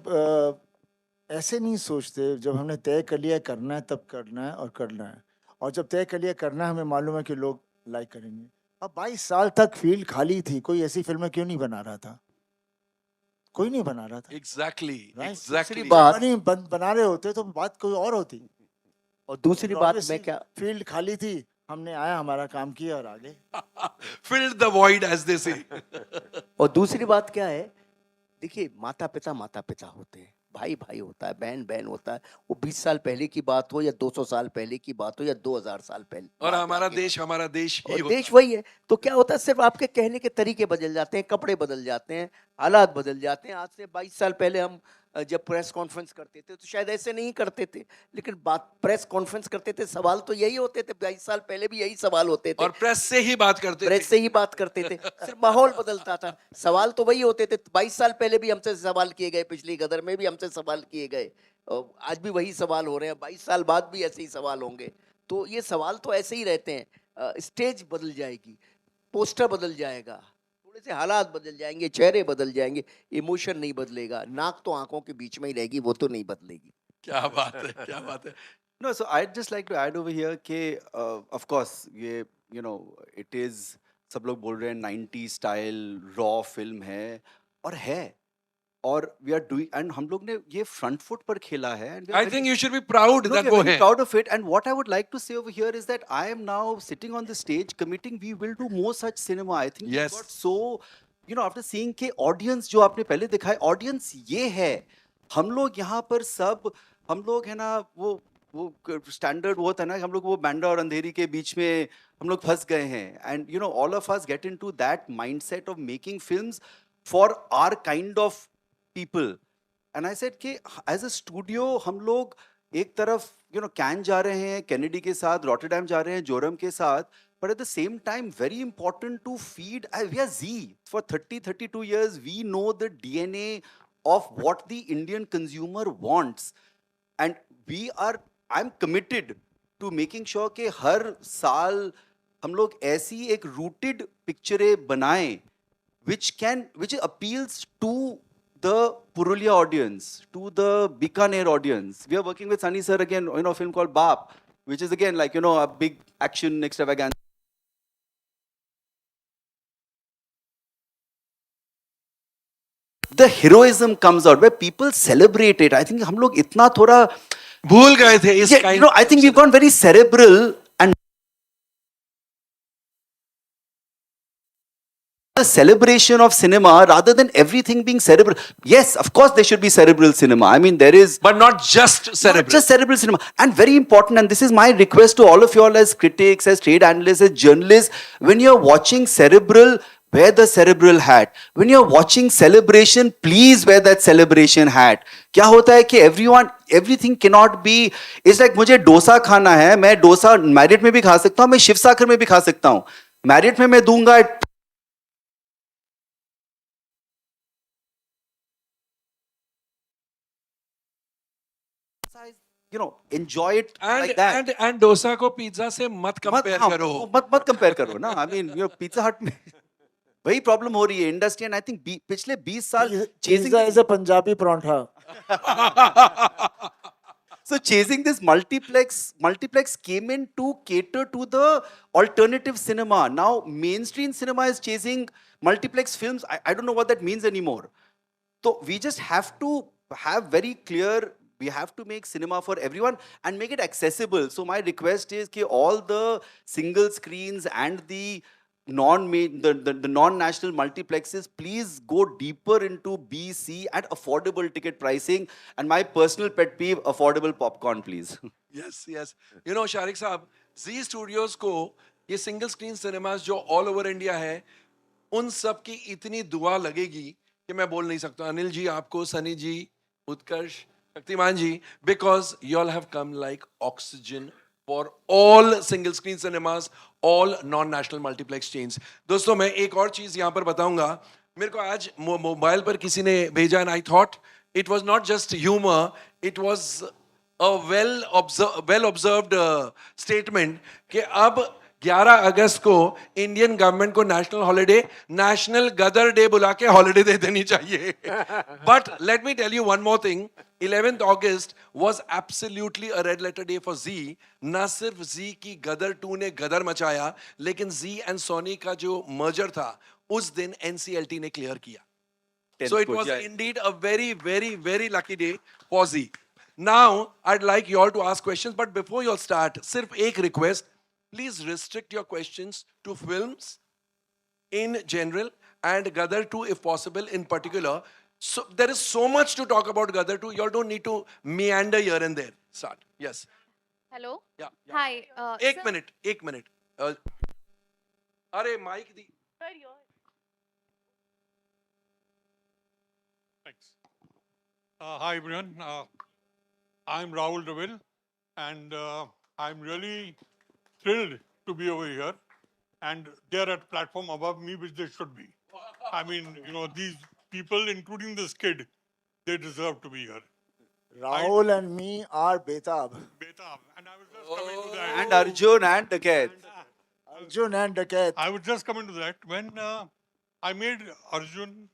ऐसे नहीं सोचते, जब हमने तय कर लिया करना है तब करना है और करना है, और जब तय कर लिया करना है हमें मालूम है कि लोग लाइक करेंगे। अब 22 साल तक फील्ड खाली थी, कोई ऐसी फिल्में क्यों नहीं बना रहा था? कोई नहीं बना रहा था, एग्जैक्टली राइट? एग्जैक्टली बात- नहीं बना रहे होते तो बात कोई और होती। और दूसरी बात मैं क्या, फील्ड खाली थी, हमने आया, हमारा काम किया और आगे। filled the void as they say. और दूसरी बात क्या है, देखिए माता पिता होते हैं, भाई भाई होता है, बहन बहन होता है। वो 20 साल पहले की बात हो या 200 साल पहले की बात हो या 2000 साल पहले, और बात हमारा आगे देश ही और होता देश वही है। तो क्या होता है, सिर्फ आपके कहने के तरीके बदल जाते हैं, कपड़े बदल जाते हैं, हालात बदल जाते हैं। आज से 22 साल पहले हम जब प्रेस कॉन्फ्रेंस करते थे तो शायद ऐसे नहीं करते थे, लेकिन बात प्रेस कॉन्फ्रेंस करते थे, सवाल तो यही होते थे। 22 साल पहले भी यही सवाल होते थे, और प्रेस से ही बात करते प्रेस थे। से ही बात करते थे, सिर्फ माहौल बदलता था, सवाल तो वही होते थे। 22 साल पहले भी हमसे सवाल किए गए, पिछली गदर में भी हमसे सवाल किए गए, और आज भी वही सवाल हो रहे हैं, 22 साल बाद भी ऐसे ही सवाल होंगे। तो ये सवाल तो ऐसे ही रहते हैं। स्टेज बदल जाएगी, पोस्टर बदल जाएगा, थोड़े से हालात बदल जाएंगे, चेहरे बदल जाएंगे, इमोशन नहीं बदलेगा। नाक तो आंखों के बीच में ही रहेगी, वो तो नहीं बदलेगी। क्या बात है, क्या बात है। No, so I'd just like to add over here कि of course ये it is, सब लोग बोल रहे हैं 90 स्टाइल रॉ फिल्म है, और वी आर डूइंग, एंड हम लोग ने ये फ्रंट फुट पर खेला है, and we are I very- think you should be proud No, that we are वो very है। proud of it. And what I would like to say over here is that I am now sitting on the stage committing we will do more such cinema. I think we Yes. got so, after seeing के audience जो आपने पहले दिखाए, audience ये है। हम लोग यहाँ पर सब, हम लोग है ना वो स्टैंडर्ड वो होता है ना, हम लोग वो बैंडा और अंधेरी के बीच में हम लोग फंस गए हैं, and all of us get into that mindset of making films for our kind of people. And I said कि एज अ स्टूडियो हम लोग एक तरफ कैन जा रहे हैं कैनेडी के साथ, रॉटरडैम जा रहे हैं जोरम के साथ, but at the same time very important to feed, we are Z for 32 years, we know the DNA of what the Indian consumer wants, and I'm committed to making sure कि हर साल हम लोग ऐसी एक rooted पिक्चरें बनाएं which appeals to the Purulia audience, to the Bikaner audience. We are working with Sunny sir again, a film called Baap, which is again like, a big action extravaganza. The heroism comes out where people celebrate it. I think हम लोग इतना थोड़ा भूल गए थे इस yeah, kind I think we've gone very cerebral, and the celebration of cinema rather than everything being cerebral. Yes, of course there should be cerebral cinema. I mean, there is but not just not cerebral. just cerebral cinema. And very important, and this is my request to all of you all as critics, as trade analysts, as journalists, when you're watching cerebral, wear the cerebral hat. When you're watching celebration, please wear that celebration hat. क्या होता है कि everything cannot be, it's like मुझे डोसा खाना है, मैं dosa merit में भी खा सकता हूँ, मैं शिव सागर में भी खा सकता हूँ। मैरिट में मैं दूंगा enjoy it like that. and dosa को पिज्जा से मत कंपेयर करो। मत कंपेयर करो ना। आई मीन पिज्जा हट में वही प्रॉब्लम हो रही है इंडस्ट्री, एंड आई थिंक पिछले 20 साल pizza is a Punjabi paratha. So chasing this multiplex came in to cater to the alternative cinema. Now mainstream cinema is chasing multiplex films. I don't know what that means anymore. So we just have to have very clear, we have to make cinema for everyone and make it accessible. So my request is that all the single screens and the non-national multiplexes, please go deeper into B, C at affordable ticket pricing. And my personal pet peeve, affordable popcorn, please. yes. Shariq साहब, जी studios को ये single screen cinemas जो all over India है, उन सब की इतनी दुआ लगेगी कि मैं बोल नहीं सकता। अनिल जी, आपको, Sunny ji, Utkarsh, Shaktimaan ji, because you all have come like oxygen for all single screen cinemas, all non national multiplex chains. दोस्तों, मैं एक और चीज यहां पर बताऊंगा। मेरे को आज मोबाइल पर किसी ने भेजा, and I thought it was not just humour, it was a well observed statement कि अब 11 अगस्त को इंडियन गवर्नमेंट को national holiday, national Gadar day बुला के हॉलिडे दे देनी चाहिए। But let me tell you one more thing, 11th August was absolutely a red letter day for Z. ना सिर्फ Z की गदर 2 ने गदर मचाया, लेकिन Z and Sony का जो merger था, उस दिन NCLT ने clear किया. So it was indeed a very, very, very lucky day for Z. Now, I'd like you all to ask questions, but before you all start, सिर्फ एक request, please restrict your questions to films in general and Gadar 2 if possible in particular. So there is so much to talk about Gadar 2. You all don't need to meander here and there. Start. Yes. Hello. Yeah. yeah. Hi. एक sir- minute. एक minute. अरे mike दी. Sir, your- Thanks. Hi, everyone. I'm Rahul Deville, and I'm really thrilled to be over here. And they're at platform above me, which they should be. I mean, you know, these people, including this kid, they deserve to be here. Rahul and me are betab. Betab. And I was just coming to that. And Arjun and Dakat. Arjun and Dakat. I was just coming to that. When I made Arjun,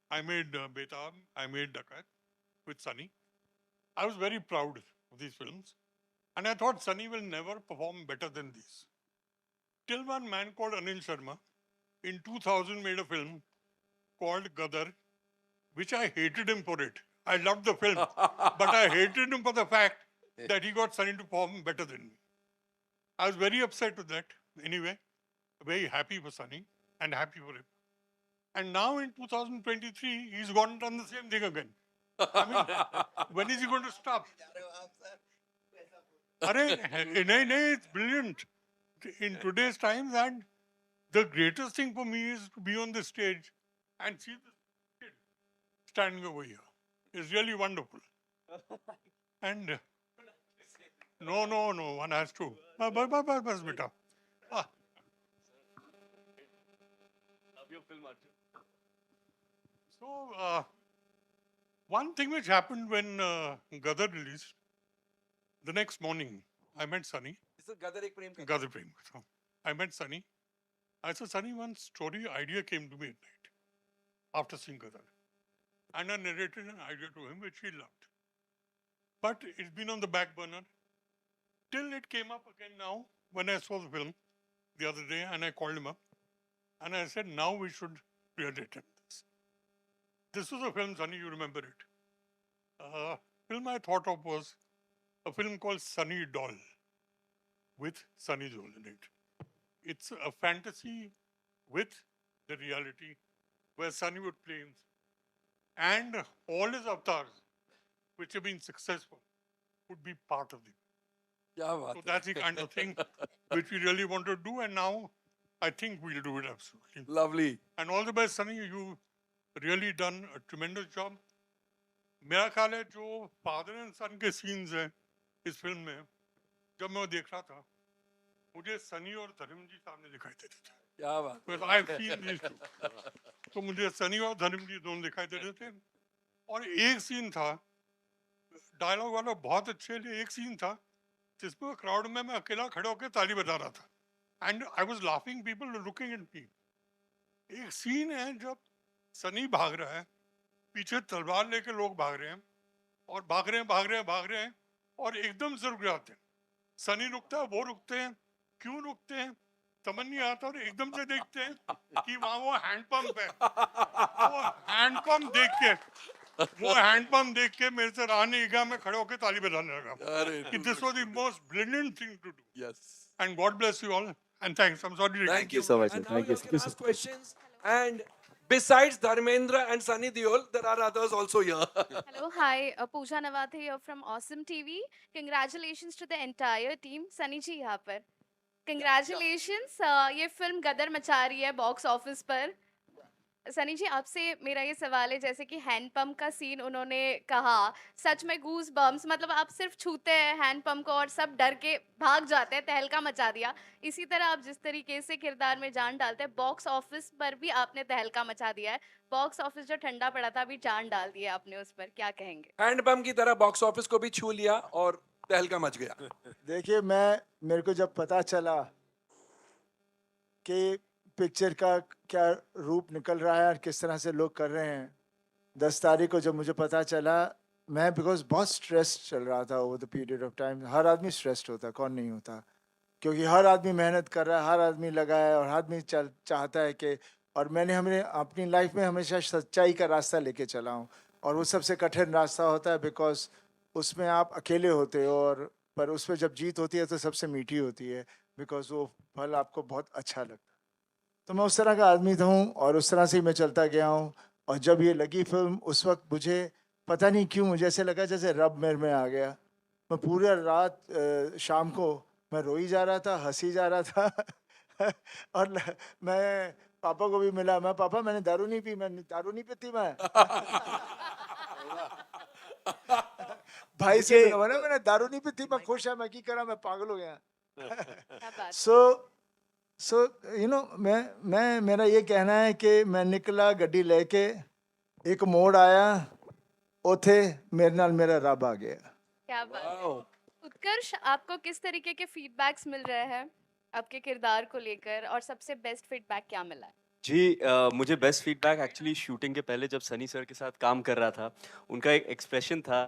I made Betab, I made Dakat with Sunny. I was very proud of these films. And I thought Sunny will never perform better than these. Till one man called Anil Sharma in 2000 made a film called Gadar, which I hated him for it. I loved the film, but I hated him for the fact that he got Sunny to perform better than me. I was very upset with that. Anyway, very happy for Sunny and happy for him. And now in 2023, he's gone and done the same thing again. I mean, when is he going to stop? It's brilliant in today's times, and the greatest thing for me is to be on the stage and see this kid standing over here. It's really wonderful. And no, one has to. Bas beta. Ah. So, one thing which happened when Gadar released, the next morning, I met Sunny. This is Gadar ek prem ka. Gadar Prem. So, I met Sunny. I said, Sunny, one story idea came to me at night after seeing Gadar. And I narrated an idea to him which he loved. But it's been on the back burner till it came up again now when I saw the film the other day and I called him up and I said, now we should really attempt this. This was a film, Sunny, you remember it. Film I thought of was a film called Sunny Doll with Sunny Deol in it. It's a fantasy with the reality where Sunny would play himself. And all his avatars, which have been successful, would be part of it. क्या बात So है. that's the kind of thing which we really want to do, and now I think we'll do it absolutely. Lovely. And all the best, Sunny. You've really done a tremendous job. मेरा ख्याल है जो father and सन के scenes हैं इस film में जब मैं वो देख रहा था मुझे सनी और धर्म जी सामने दिखाई देते थे. क्या बात. Because I've seen these two. तो मुझे सनी और धर्म जी दोनों दिखाई दे रहे थे और एक सीन था डायलॉग वाला बहुत अच्छे लिए एक सीन था जिसमें क्राउड में मैं अकेला खड़ा होकर ताली बजा रहा था and I was laughing people looking at me. एक सीन है जब सनी भाग रहा है पीछे तलवार लेके लोग भाग रहे हैं और भाग रहे हैं और एकदम से रुक जाते हैं. सनी रुकता है वो रुकते हैं क्यों रुकते हैं समझ नहीं आता और एकदम से देखते हैं कि वहाँ वो हैंडपंप है. वो हैंडपंप देख के मेरे से रहा नहीं गया. मैं खड़े होकर ताली बजाने लगा. अरे. This was the most brilliant thing to do. Yes. And God bless you all. And thanks. I'm sorry. Thank you so much, And sir. now Thank you you, all sir. can ask questions. And besides Dharmendra and Sunny Deol, there are others also here. Hello, hi. Pooja Nawathe here from Awesome TV. Congratulations to the entire team. Sunny जी यहाँ पर. Congratulations. ये film गदर मचा रही है box office पर. सनी जी आपसे मेरा ये सवाल है जैसे कि हैंड पंप का सीन उन्होंने कहा सच में गूज बम्स मतलब आप सिर्फ छूते हैं हैंड पंप को और सब डर के भाग जाते हैं तहलका मचा दिया. इसी तरह आप जिस तरीके से किरदार में जान डालते हैं बॉक्स ऑफिस पर भी आपने तहलका मचा दिया है. बॉक्स ऑफिस जो ठंडा पड़ा था अभी जान डाल दी है आपने उस पर. क्या कहेंगे? हैंडपंप की तरह बॉक्स ऑफिस को भी छू लिया और तहलका मच गया. देखिए मेरे को जब पता चला कि पिक्चर का क्या रूप निकल रहा है और किस तरह से लोग कर रहे हैं 10 तारीख को जब मुझे पता चला मैं बिकॉज बहुत स्ट्रेस चल रहा था over the period of time. हर आदमी स्ट्रेस्ड होता है, कौन नहीं होता, क्योंकि हर आदमी मेहनत कर रहा है, हर आदमी लगा है और हर आदमी चाहता है कि, और मैंने हमने अपनी लाइफ में हमेशा सच्चाई का रास्ता लेके चला हूँ, और वो सबसे कठिन रास्ता होता है बिकॉज उसमें आप अकेले होते हो, और पर उसमें जब जीत होती है तो सबसे मीठी होती है, बिकॉज वो फल आपको बहुत अच्छा लगता है. तो मैं उस तरह का आदमी था हूँ और उस तरह से ही मैं चलता गया हूँ. और जब ये लगी फिल्म उस वक्त मुझे पता नहीं क्यों मुझे ऐसे लगा जैसे रब मेरे में आ गया. मैं पूरा रात शाम को मैं रोई जा रहा था, हंसी जा रहा था और मैं पापा को भी मिला. मैं पापा मैंने दारू नहीं पी, मैंने दारू नहीं पीती मैं. भाई से मिला मैंने, मैंने दारू नहीं पीती, मैं खुश है, मैं की करा, मैं पागल हो गया. क्या बात. सो यू नो मैं मेरा ये कहना है कि मैं निकला गड्डी लेके, एक मोड़ आया, उथे मेरे नाल मेरा रब आ गया. क्या बात है. Wow. उत्कर्ष, आपको किस तरीके के फीडबैक्स मिल रहे हैं आपके किरदार को लेकर, और सबसे बेस्ट फीडबैक क्या मिला है? जी मुझे बेस्ट फीडबैक एक्चुअली शूटिंग के पहले जब सनी सर के साथ काम कर रहा था, उनका एक एक्सप्रेशन था,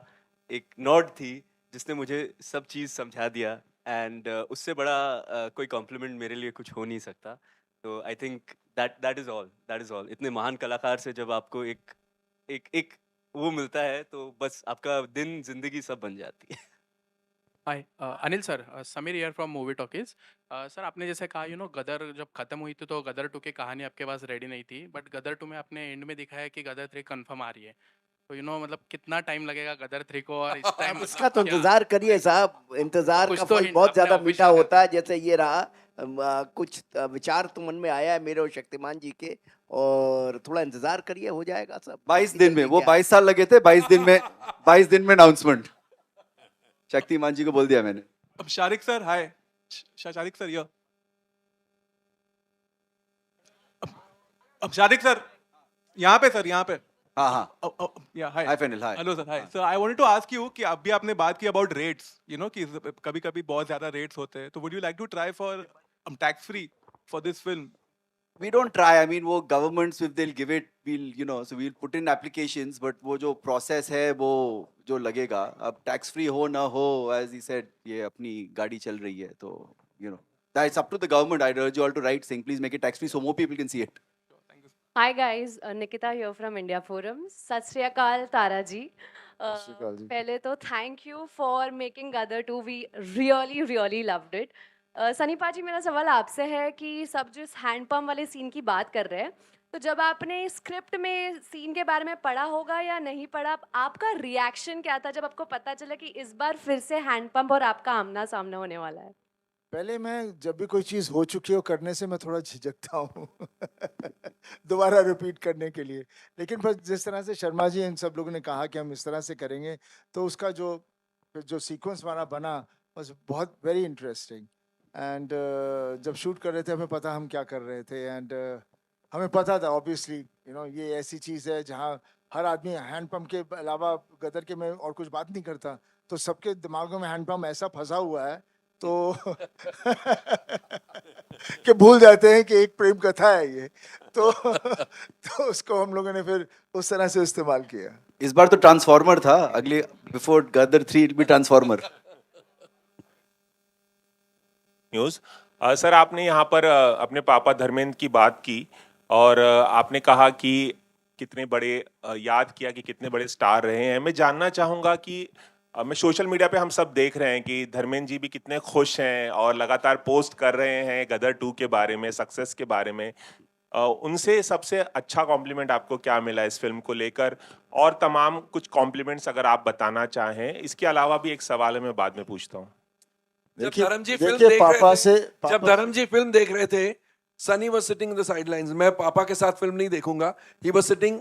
एक नॉड थी, जिसने मुझे सब चीज़ समझा दिया. एंड उससे बड़ा कोई कॉम्प्लीमेंट मेरे लिए कुछ हो नहीं सकता. तो I think that is all. इतने महान कलाकार से जब आपको एक एक एक वो मिलता है तो बस आपका दिन जिंदगी सब बन जाती है. Hi Anil sir, Sameer here from movie talkies. Sir आपने जैसे कहा गदर जब खत्म हुई थी तो गदर 2 की कहानी आपके पास रेडी नहीं थी, बट गदर 2 में आपने एंड में दिखाया कि गदर 3 कंफर्म आ रही है. तो मतलब कितना टाइम लगेगा गदर 3 को, और इस टाइम अब इसका तो इंतजार करिए साहब, इंतजार कुछ का तो फल hint बहुत आपने ज्यादा मीठा official होता है. जैसे ये रहा कुछ विचार तो मन में आया है मेरे और शक्तिमान जी के, और थोड़ा इंतजार करिए, हो जाएगा सब. 22 दिन में, जल्दी वो क्या? 22 साल लगे थे, 22 दिन में अनाउंसमेंट. शक्तिमान जी को बोल दिया मैंने. अब शारिक सर, हाय. शारिक सर, यो. अब शारिक सर, यहाँ पे सर, यहाँ पे. हाँ हाँ. Yeah hi. हाय फैनिल, hi. Hello sir, hi sir. I wanted to ask you कि अभी आपने बात की अबाउट रेट्स, कि कभी कभी बहुत ज्यादा रेट्स होते हैं, तो would you like to try for tax free for this film? We don't try. I mean, वो governments if they'll give it, so we'll put in applications. But वो जो process है, वो जो लगेगा, अब tax free हो ना हो, as he said, ये अपनी गाड़ी चल रही है, तो that's up to the government. I urge you all to write saying, please make it tax free so more people can see it. Hi guys, Nikita here from India Forum. Sat Shri Akal Tara ji. Shri Akal ji. पहले तो thank you for making Gadar 2. We really loved it. Sunny पाजी, मेरा सवाल आपसे है कि सब जो इस हैंडपम्प वाले सीन की बात कर रहे हैं, तो जब आपने स्क्रिप्ट में सीन के बारे में पढ़ा होगा या नहीं पढ़ा, आपका रिएक्शन क्या था जब आपको पता चला कि इस बार फिर से हैंडपम्प और आपका आमना सामना होने वाला है? पहले मैं जब भी कोई चीज़ हो चुकी हो करने से मैं थोड़ा झिझकता हूँ दोबारा रिपीट करने के लिए. लेकिन बस जिस तरह से शर्मा जी इन सब लोगों ने कहा कि हम इस तरह से करेंगे, तो उसका जो सीक्वेंस हमारा बना was बहुत वेरी इंटरेस्टिंग. एंड जब शूट कर रहे थे हमें पता हम क्या कर रहे थे, एंड हमें पता था ऑब्वियसली ये ऐसी चीज़ है जहाँ हर आदमी हैंडपम्प के अलावा गदर के में और कुछ बात नहीं करता, तो सबके दिमागों में हैंडपम्प ऐसा फंसा हुआ है तो कि भूल जाते हैं कि एक प्रेम कथा है ये. तो उसको हम लोगों ने फिर उस तरह से इस्तेमाल किया. इस बार तो ट्रांसफॉर्मर था, अगले before Gadar 3 it be transformer. News. Sir आपने यहाँ पर अपने पापा धर्मेंद्र की बात की, और आपने कहा कि कितने बड़े याद किया कि कितने बड़े स्टार रहे हैं. मैं जानना चाहूँगा कि मैं सोशल मीडिया पे हम सब देख रहे हैं कि धर्मेंद्र जी भी कितने खुश हैं और लगातार पोस्ट कर रहे हैं गदर 2 के बारे में, सक्सेस के बारे में. उनसे सबसे अच्छा कॉम्प्लीमेंट आपको क्या मिला इस फिल्म को लेकर, और तमाम कुछ कॉम्प्लीमेंट्स अगर आप बताना चाहें. इसके अलावा भी एक सवाल है, मैं बाद में पूछता हूँ. जब देखिए धर्मजी फिल्म देखिए देख पापा रहे थे, से जब धर्मजी फिल्म देख रहे थे, Sunny was sitting in the sidelines. मैं पापा के साथ फिल्म नहीं देखूंगा. He was sitting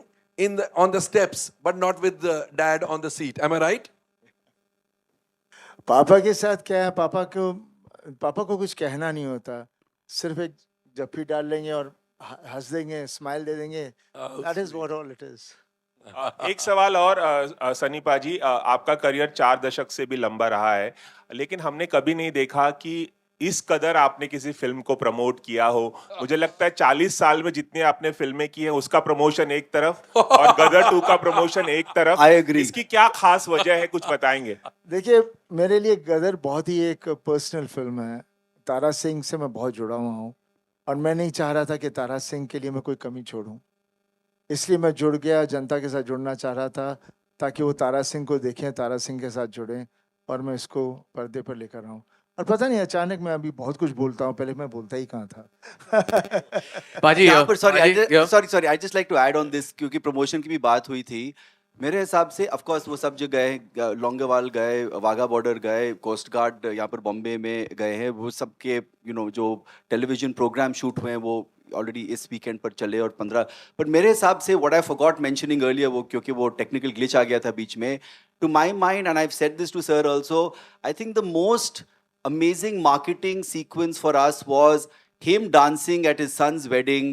on the steps but not with dad on the seat. Am I right? पापा के साथ क्या है, पापा को कुछ कहना नहीं होता, सिर्फ एक जफ्फी डाल लेंगे और हंस देंगे, स्माइल दे देंगे. That is what all it is. एक सवाल और सनी पाजी, आपका करियर 4 दशक से भी लंबा रहा है, लेकिन हमने कभी नहीं देखा कि इस कदर आपने किसी फिल्म को प्रमोट किया हो। मुझे लगता है 40 साल में जितनी आपने फिल्में की हैं उसका प्रमोशन एक तरफ और गदर 2 का प्रमोशन एक तरफ। I agree. इसकी क्या खास वजह है, कुछ बताएंगे? देखिए, मेरे लिए गदर बहुत ही एक पर्सनल फिल्म है। तारा सिंह से मैं बहुत जुड़ा हुआ हूँ और मैं नहीं चाह रहा था कि तारा सिंह के लिए मैं कोई कमी छोड़ूं, इसलिए मैं जुड़ गया, जनता के साथ जुड़ना चाह रहा था ताकि वो तारा सिंह को देखें, तारा सिंह के साथ जुड़ें और मैं इसको पर्दे पर लेकर आऊँ। और पता नहीं अचानक मैं अभी बहुत कुछ बोलता हूँ, पहले मैं बोलता ही कहाँ था। पाजी यहाँ पर yeah. Sorry I just like to add on this, क्योंकि प्रमोशन की भी बात हुई थी। मेरे हिसाब से ऑफ कोर्स वो सब जगह गए, लौंगेवाल गए, वाघा बॉर्डर गए, कोस्ट गार्ड यहाँ पर बॉम्बे में गए हैं, वो सब के जो टेलीविजन प्रोग्राम शूट हुए हैं वो ऑलरेडी इस वीकेंड पर चले और 15। पर मेरे हिसाब से what I forgot mentioning earlier, वो क्योंकि वो टेक्निकल ग्लिच आ गया था बीच में, to my mind and I have said this to sir also, I think the most amazing marketing sequence for us was him dancing at his son's wedding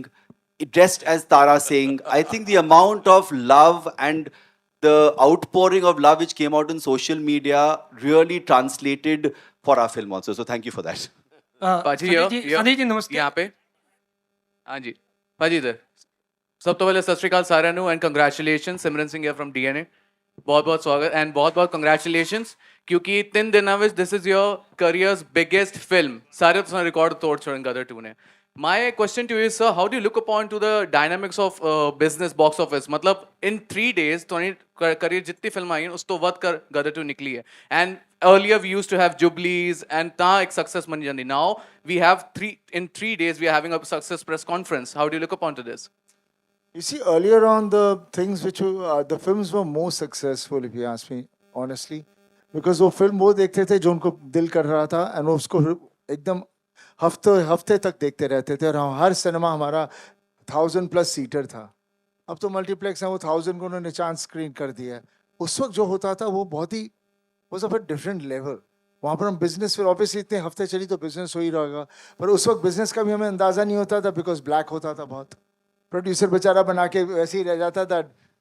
dressed as Tara Singh. I think the amount of love and the outpouring of love which came out in social media really translated for our film also. So thank you for that. पाजी सनी जी नमस्ते। यहाँ पे हाँ जी पाजी इधर। सब तो पहले सत श्री अकाल साਰਿਆਂ ਨੂੰ एंड कंग्रेचुलेशन सिमरन सिंह है फ्रॉम डीएनए। बहुत बहुत स्वागत एंड बहुत बहुत कंग्रेचुलेशंस, क्योंकि 3 दिनों में this is your careers biggest film, सारे तो रिकॉर्ड तोड़ छोड़ गदर 2 ने। My question to you is sir, how do you look upon to the dynamics of business box office? मतलब इन 3 days तो करियर जितनी फिल्म आई हैं उस तो वध कर गदर 2 निकली है। And earlier we used to have jubilees and ta ek success bani jandi, now we have 3 days we are having a success press conference. How do you look upon to this? You see, earlier on, the things which the films were more successful, if you ask me honestly, because वो film वो देखते थे जो उनको दिल कर रहा था and वो उसको एकदम हफ्ते तक देखते रहते थे, और हर सिनेमा हमारा 1000+ सीटर था। अब तो मल्टीप्लेक्स है, वो 1000 को उन्होंने चांस स्क्रीन कर दिया है। उस वक्त जो होता था वो बहुत ही was of a different level. वहाँ पर हम बिजनेस, फिर ऑब्वियसली इतने हफ्ते चली तो बिजनेस हो ही रहेगा, पर उस वक्त बिजनेस का भी हमें अंदाज़ा नहीं होता था बिकॉज ब्लैक होता था बहुत। प्रोड्यूसर बेचारा बना के वैसे ही रह जाता था,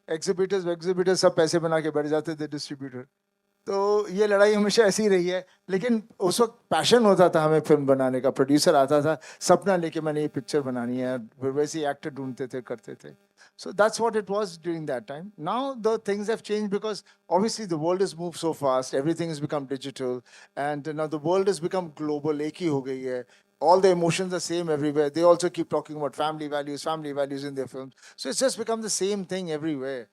एग्जिबिटर्स सब पैसे बना के बैठ जाते थे, डिस्ट्रीब्यूटर। तो ये लड़ाई हमेशा ऐसी रही है, लेकिन उस वक्त पैशन होता था हमें फिल्म बनाने का। प्रोड्यूसर आता था सपना लेके, मैंने ये पिक्चर बनानी है, फिर वैसे ही एक्टर ढूंढते थे, करते थे। So that's what it was during that time. Now the things have changed because obviously the world has moved so fast, everything has become digital, and now the world has become global, एक ही हो गई है। All the emotions are same everywhere. They also keep talking about family values in their films. So it's just become the same thing everywhere.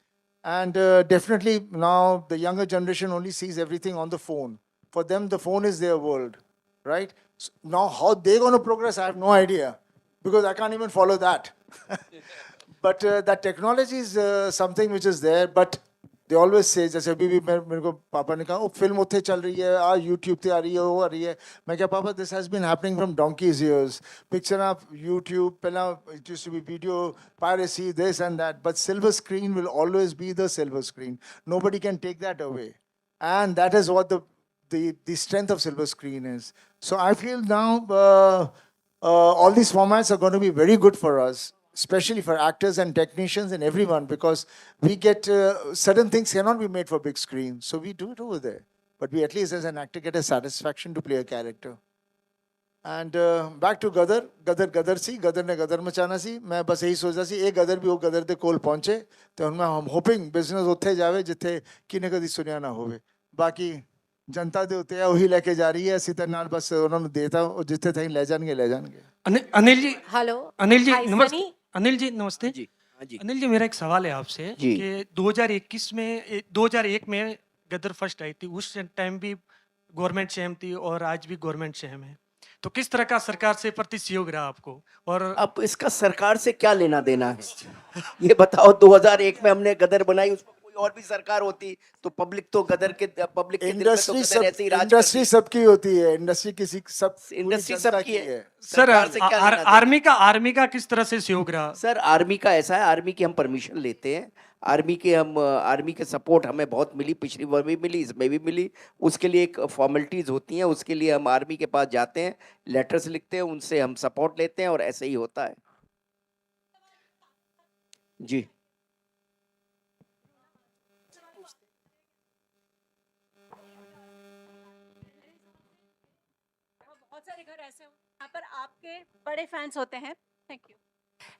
And definitely now the younger generation only sees everything on the phone. For them, the phone is their world, right? So now how they're going to progress, I have no idea, because I can't even follow that. But that technology is something which is there, but they always say, जैसे अभी भी मेरे को पापा ने कहा, वो film उत्थे चल रही है, YouTube पे आ रही है, वो आ रही है। मैं क्या, पापा, this has been happening from donkey's years. Picture आप YouTube, पहला it used to be video piracy, this and that, but silver screen will always be the silver screen. Nobody can take that away, and that is what the strength of silver screen is. So I feel now all these formats are going to be very good for us, especially for actors and technicians and everyone, because we get certain things cannot be made for big screen, so we do it over there. But we at least as an actor get a satisfaction to play a character. And back to Gadar ने गदर मचाना सी। मैं बस यही सोचता सी एक गदर भी वो गदर दे कोल पहुंचे तो उनमें हम होपिंग बिजनेस उत्थे जावे जिथे किने कदी सुनिया ना होवे। बाकी जनता दे उत्ते वही लेके जा रही है, इसी तरह बस उन्होंने देता जिथे थे ले जाएंगे। अनिल जी, हेलो अनिल जी हाय, नमस्ते। सनी। अनिल जी नमस्ते जी हाँ जी अनिल जी, मेरा एक सवाल है आपसे जी। कि 2001 में गदर फर्स्ट आई थी, उस टाइम भी गवर्नमेंट सेम थी और आज भी गवर्नमेंट सेम है, तो किस तरह का सरकार से प्रति सहयोग रहा आपको? और अब इसका सरकार से क्या लेना देना है ये बताओ। 2001 में हमने गदर बनाई, उसमें कोई और भी सरकार होती तो पब्लिक के दिल में तो गदर ऐसे ही राज इंडस्ट्री करती। सबकी होती है, इंडस्ट्री किसी सब इंडस्ट्री पूरी जनता सबकी है। सर सरकार से क्या लेना देना? आर्मी का किस तरह से सहयोग रहा? सर आर्मी का ऐसा है, आर्मी की हम परमिशन लेते हैं, आर्मी के सपोर्ट हमें बहुत मिली, पिछली बार भी मिली, इसमें भी मिली। उसके लिए एक फॉर्मेलिटीज होती हैं, उसके लिए हम आर्मी के पास जाते हैं, लेटर्स लिखते हैं, उनसे हम सपोर्ट लेते हैं और ऐसे ही होता है। जी सारे घर ऐसे हो यहाँ पर आपके बड़े फैंस होते हैं, थैंक यू,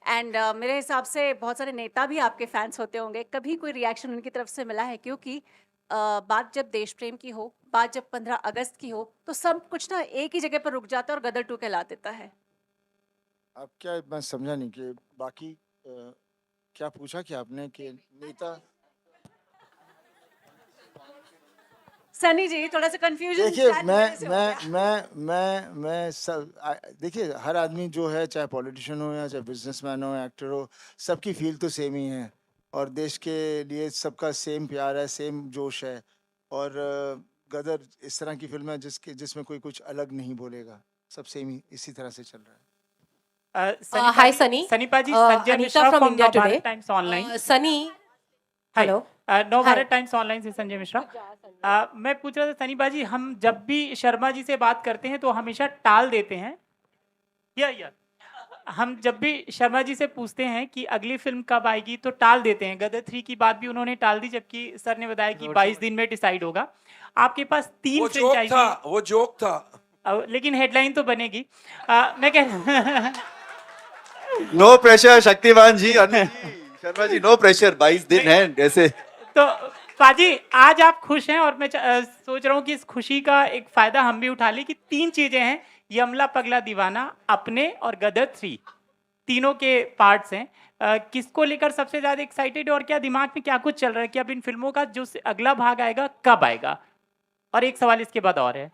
एंड मेरे हिसाब से बहुत सारे नेता भी आपके फैंस होते होंगे, कभी कोई रिएक्शन उनकी तरफ से मिला है? क्योंकि बात जब देश प्रेम की हो, बात जब 15 अगस्त की हो, तो सब कुछ ना एक ही जगह पर रुक जाता है और गदर 2 कहला देता है। अब क्या, मैं समझा नहीं कि बाकी क्या पूछा क्या आपने कि नेता? सनी जी थोड़ा सा कंफ्यूजन देखिए मैं सब देखिए, हर आदमी जो है, चाहे पॉलिटिशियन हो या चाहे बिजनेसमैन हो, एक्टर हो, सबकी फील तो सेम ही है और देश के लिए सबका सेम प्यार है, सेम जोश है। और गदर इस तरह की फिल्म है जिसमें कोई कुछ अलग नहीं बोलेगा, सब सेम ही इसी तरह से चल रहा है। Hi, Sunny. Sanipaji, Anita Mishra from from India Today. Navbharat Times Online. Sunny. Hi. Hello. Navbharat times online से संजय मिश्रा। मैं पूछ रहा था सनी जी, हम जब भी शर्मा जी से बात करते हैं तो हमेशा टाल देते हैं, या हम जब भी शर्मा जी से पूछते हैं कि अगली फिल्म कब आएगी तो टाल देते हैं। गदर 3 की बात भी उन्होंने टाल दी, जबकि सर ने बताया कि 22 दिन में डिसाइड होगा। आपके पास 3 वो जोक था, लेकिन हेडलाइन तो बनेगी। मैं कह नो प्रेशर शक्तिमान जी, अनिल जी, शर्मा जी, नो प्रेशर, 22 दिन है ऐसे। तो पाजी आज आप खुश हैं और मैं सोच रहा हूँ कि इस खुशी का एक फायदा हम भी उठा लें कि 3 चीजें हैं, यमला पगला दीवाना, अपने और गदर 3, तीनों के पार्ट्स हैं। किसको लेकर सबसे ज्यादा एक्साइटेड और क्या दिमाग में क्या कुछ चल रहा है कि अब इन फिल्मों का जो अगला भाग आएगा कब आएगा? और एक सवाल इसके बाद और है।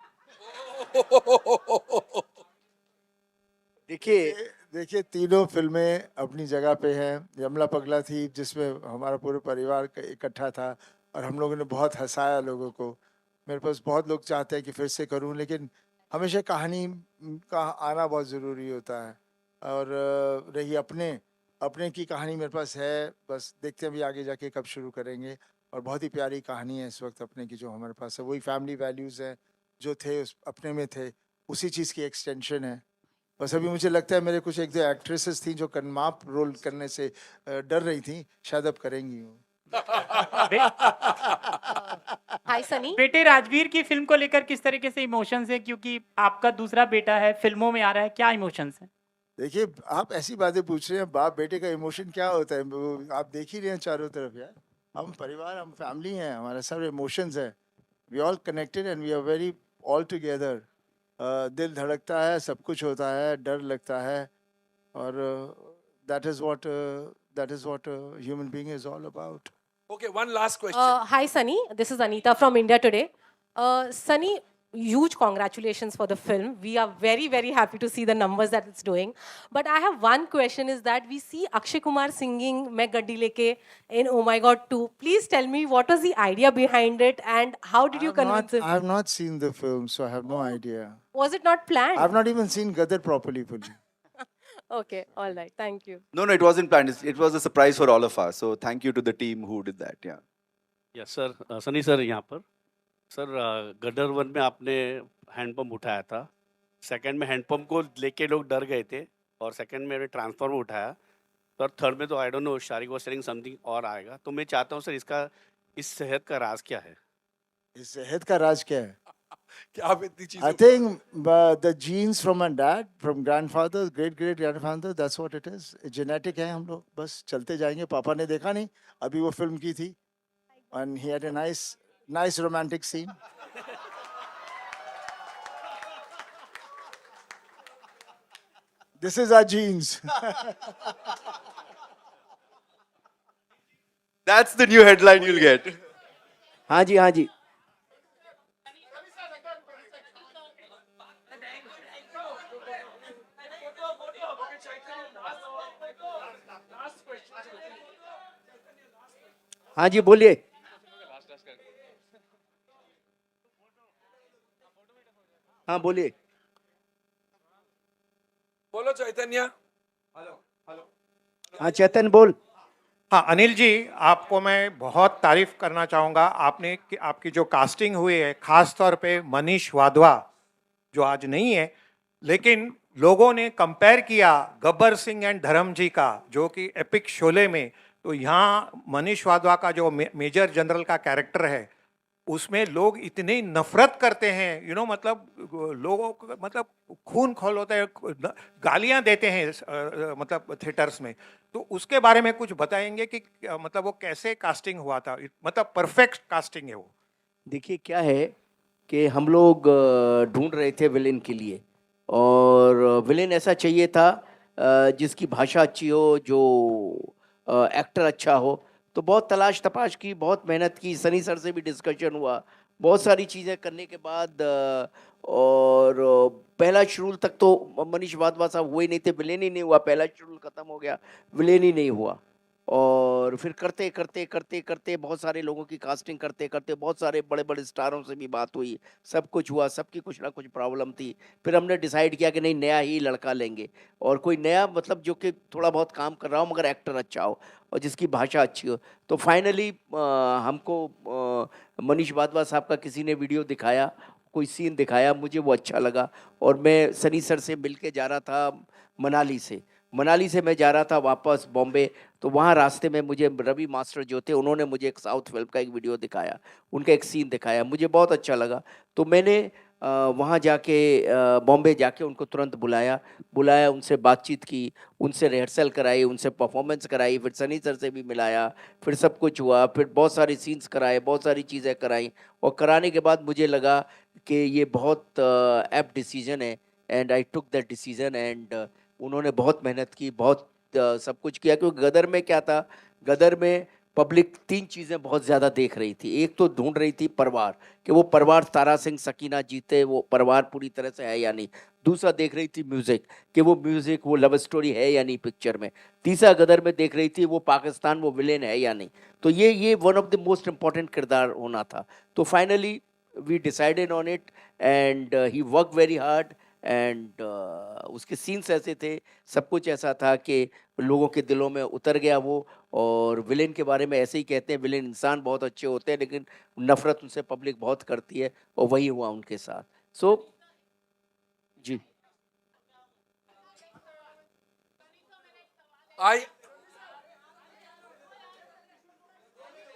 देखिए तीनों फिल्में अपनी जगह पे हैं। यमला पगला थी जिसमें हमारा पूरा परिवार इकट्ठा था और हम लोगों ने बहुत हंसाया लोगों को। मेरे पास बहुत लोग चाहते हैं कि फिर से करूं, लेकिन हमेशा कहानी का आना बहुत ज़रूरी होता है। और रही अपने की कहानी मेरे पास है, बस देखते हैं अभी आगे जाके कब शुरू करेंगे। और बहुत ही प्यारी कहानी है इस वक्त अपने की जो हमारे पास है, वही फैमिली वैल्यूज़ हैं जो थे उस अपने में थे, उसी चीज़ की एक्सटेंशन है। बस अभी मुझे लगता है मेरे कुछ 1-2 एक्ट्रेसेस थी जो कन्माप रोल करने से डर रही थी, शायद अब करेंगी वो। हाय सनी। बेटे राजवीर की फिल्म को लेकर किस तरीके से इमोशंस है, क्योंकि आपका दूसरा बेटा है, फिल्मों में आ रहा है, क्या इमोशंस है? देखिए आप ऐसी बातें पूछ रहे हैं, बाप बेटे का इमोशन क्या होता है, वो आप देख ही रहे हैं चारों तरफ यार। हम परिवार, हम फैमिली हैं, हमारे सब इमोशंस है। We all connected and we are very all together. दिल धड़कता है, सब कुछ होता है, डर लगता है, और that is what human being is all about. Okay, one last question. Hi, Sunny. This is Anita from India Today. Sunny, huge congratulations for the film. We are very, very happy to see the numbers that it's doing. But I have one question is that we see Akshay Kumar singing Main Gaddi Leke in Oh My God 2. Please tell me what was the idea behind it and how did you convince him? I have not seen the film, so I have no idea. Was it not planned? I have not even seen Gadar properly fully. Okay, all right. Thank you. No, it wasn't planned. It was a surprise for all of us. So thank you to the team who did that. Yeah. Yes sir, Sunny sir यहाँ पर sir गदर 1 में आपने handpump उठाया था, second में handpump को लेके लोग डर गए थे और सेकंड में ट्रांसफॉर्मर उठाया, तो थर्ड में तो I don't know Shariq was selling something और आएगा। तो मैं चाहता हूँ सर इसका इस सेहत का राज क्या है? इस सेहत का राज क्या है? क्या आप इतनी चीजें? I think the genes from my dad, from grandfather, great grandfather, that's what it is. Genetic है, हम लोग बस चलते जाएंगे। पापा ने देखा नहीं, अभी वो फिल्म की थी, and he had a nice romantic scene. This is our genes. That's the new headline you'll get. हाँ जी, हाँ जी। हाँ जी, बोलिए। हाँ बोलिए। बोलो चैतन्य। हाँ चेतन बोल। हाँ अनिल जी, आपको मैं बहुत तारीफ करना चाहूँगा। आपकी जो कास्टिंग हुई है, खास तौर पे मनीष वाधवा जो आज नहीं है, लेकिन लोगों ने कंपेयर किया गब्बर सिंह एंड धर्म जी का, जो कि एपिक शोले में, तो यहाँ मनीष वाधवा का जो मेजर जनरल का कैरेक्टर है उसमें लोग इतनी नफरत करते हैं, मतलब लोगों को मतलब खून खौल होता है, गालियां देते हैं मतलब थिएटर्स में। तो उसके बारे में कुछ बताएंगे कि मतलब वो कैसे कास्टिंग हुआ था, मतलब परफेक्ट कास्टिंग है वो? देखिए क्या है कि हम लोग ढूंढ रहे थे विलेन के लिए, और विलेन ऐसा चाहिए था जिसकी भाषा अच्छी हो, जो एक्टर अच्छा हो। तो बहुत तलाश तपाश की, बहुत मेहनत की, सनी सर से भी डिस्कशन हुआ, बहुत सारी चीज़ें करने के बाद और पहला शेड्यूल तक तो मनीष वाधवा साहब हुए ही नहीं थे, विलेन ही नहीं हुआ, पहला शेड्यूल खत्म हो गया, विलेन ही नहीं हुआ। और फिर करते करते करते करते बहुत सारे लोगों की कास्टिंग करते करते बहुत सारे बड़े बड़े स्टारों से भी बात हुई, सब कुछ हुआ, सबकी कुछ ना कुछ प्रॉब्लम थी। फिर हमने डिसाइड किया कि नहीं, नया ही लड़का लेंगे, और कोई नया मतलब जो कि थोड़ा बहुत काम कर रहा हो मगर एक्टर अच्छा हो और जिसकी भाषा अच्छी हो। तो फाइनली हमको मनीष वाधवा साहब का किसी ने वीडियो दिखाया, कोई सीन दिखाया, मुझे वो अच्छा लगा। और मैं सनी सर से मिल के जा रहा था मनाली से मैं जा रहा था वापस बॉम्बे। तो वहाँ रास्ते में मुझे रवि मास्टर जो थे, उन्होंने मुझे एक साउथ फिल्म का एक वीडियो दिखाया, उनका एक सीन दिखाया, मुझे बहुत अच्छा लगा। तो मैंने वहाँ जाके बॉम्बे जाके उनको तुरंत बुलाया, उनसे बातचीत की, उनसे रिहर्सल कराई, उनसे परफॉर्मेंस कराई, फिर सनी सर से भी मिलाया, फिर सब कुछ हुआ, फिर बहुत सारे सीन्स कराए, बहुत सारी चीज़ें कराई। और कराने के बाद मुझे लगा कि ये बहुत एप्ट डिसीजन है, and I took that decision. And उन्होंने बहुत मेहनत की, बहुत सब कुछ किया। क्योंकि गदर में क्या था, गदर में पब्लिक 3 चीज़ें बहुत ज़्यादा देख रही थी। एक तो ढूंढ रही थी परिवार, कि वो परिवार तारा सिंह सकीना जीते, वो परिवार पूरी तरह से है या नहीं। दूसरा देख रही थी म्यूज़िक, कि वो म्यूज़िक, वो लव स्टोरी है या नहीं पिक्चर में। तीसरा गदर में देख रही थी वो पाकिस्तान, वो विलेन है या नहीं। तो ये one of the most important किरदार होना था। तो finally we decided on it, and he work very hard, and उसके सीन्स ऐसे थे, सब कुछ ऐसा था कि लोगों के दिलों में उतर गया वो। और विलेन के बारे में ऐसे ही कहते हैं, विलेन इंसान बहुत अच्छे होते हैं, लेकिन नफरत उनसे पब्लिक बहुत करती है, और वही हुआ उनके साथ। सो जी।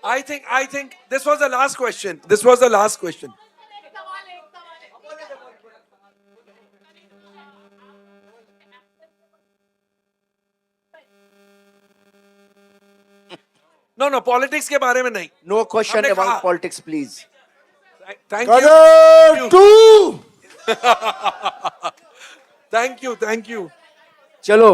I think this was the last question. This was the last question. No, politics के बारे में नहीं. नो क्वेश्चन हमने अबाउट कहा- politics please. Thank Gadar you. 2 Thank you. चलो।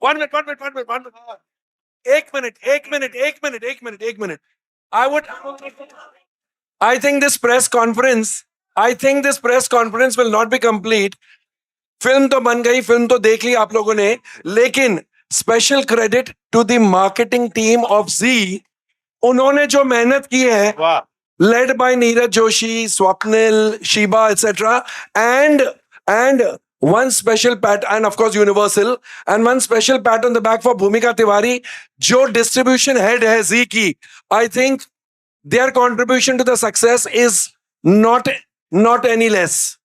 One minute. एक minute. I think this press conference will not be complete. फिल्म तो बन गई, फिल्म तो देख ली आप लोगों ने, लेकिन special credit to the marketing team of Zee. उन्होंने जो मेहनत की है, led by Neeraj Joshi, Swapnil, Sheeba, etc. And one special pat, and of course Universal, and one special pat on the back for Bhumika Tiwari, जो distribution head है जी की. I think their contribution to the success is not any less.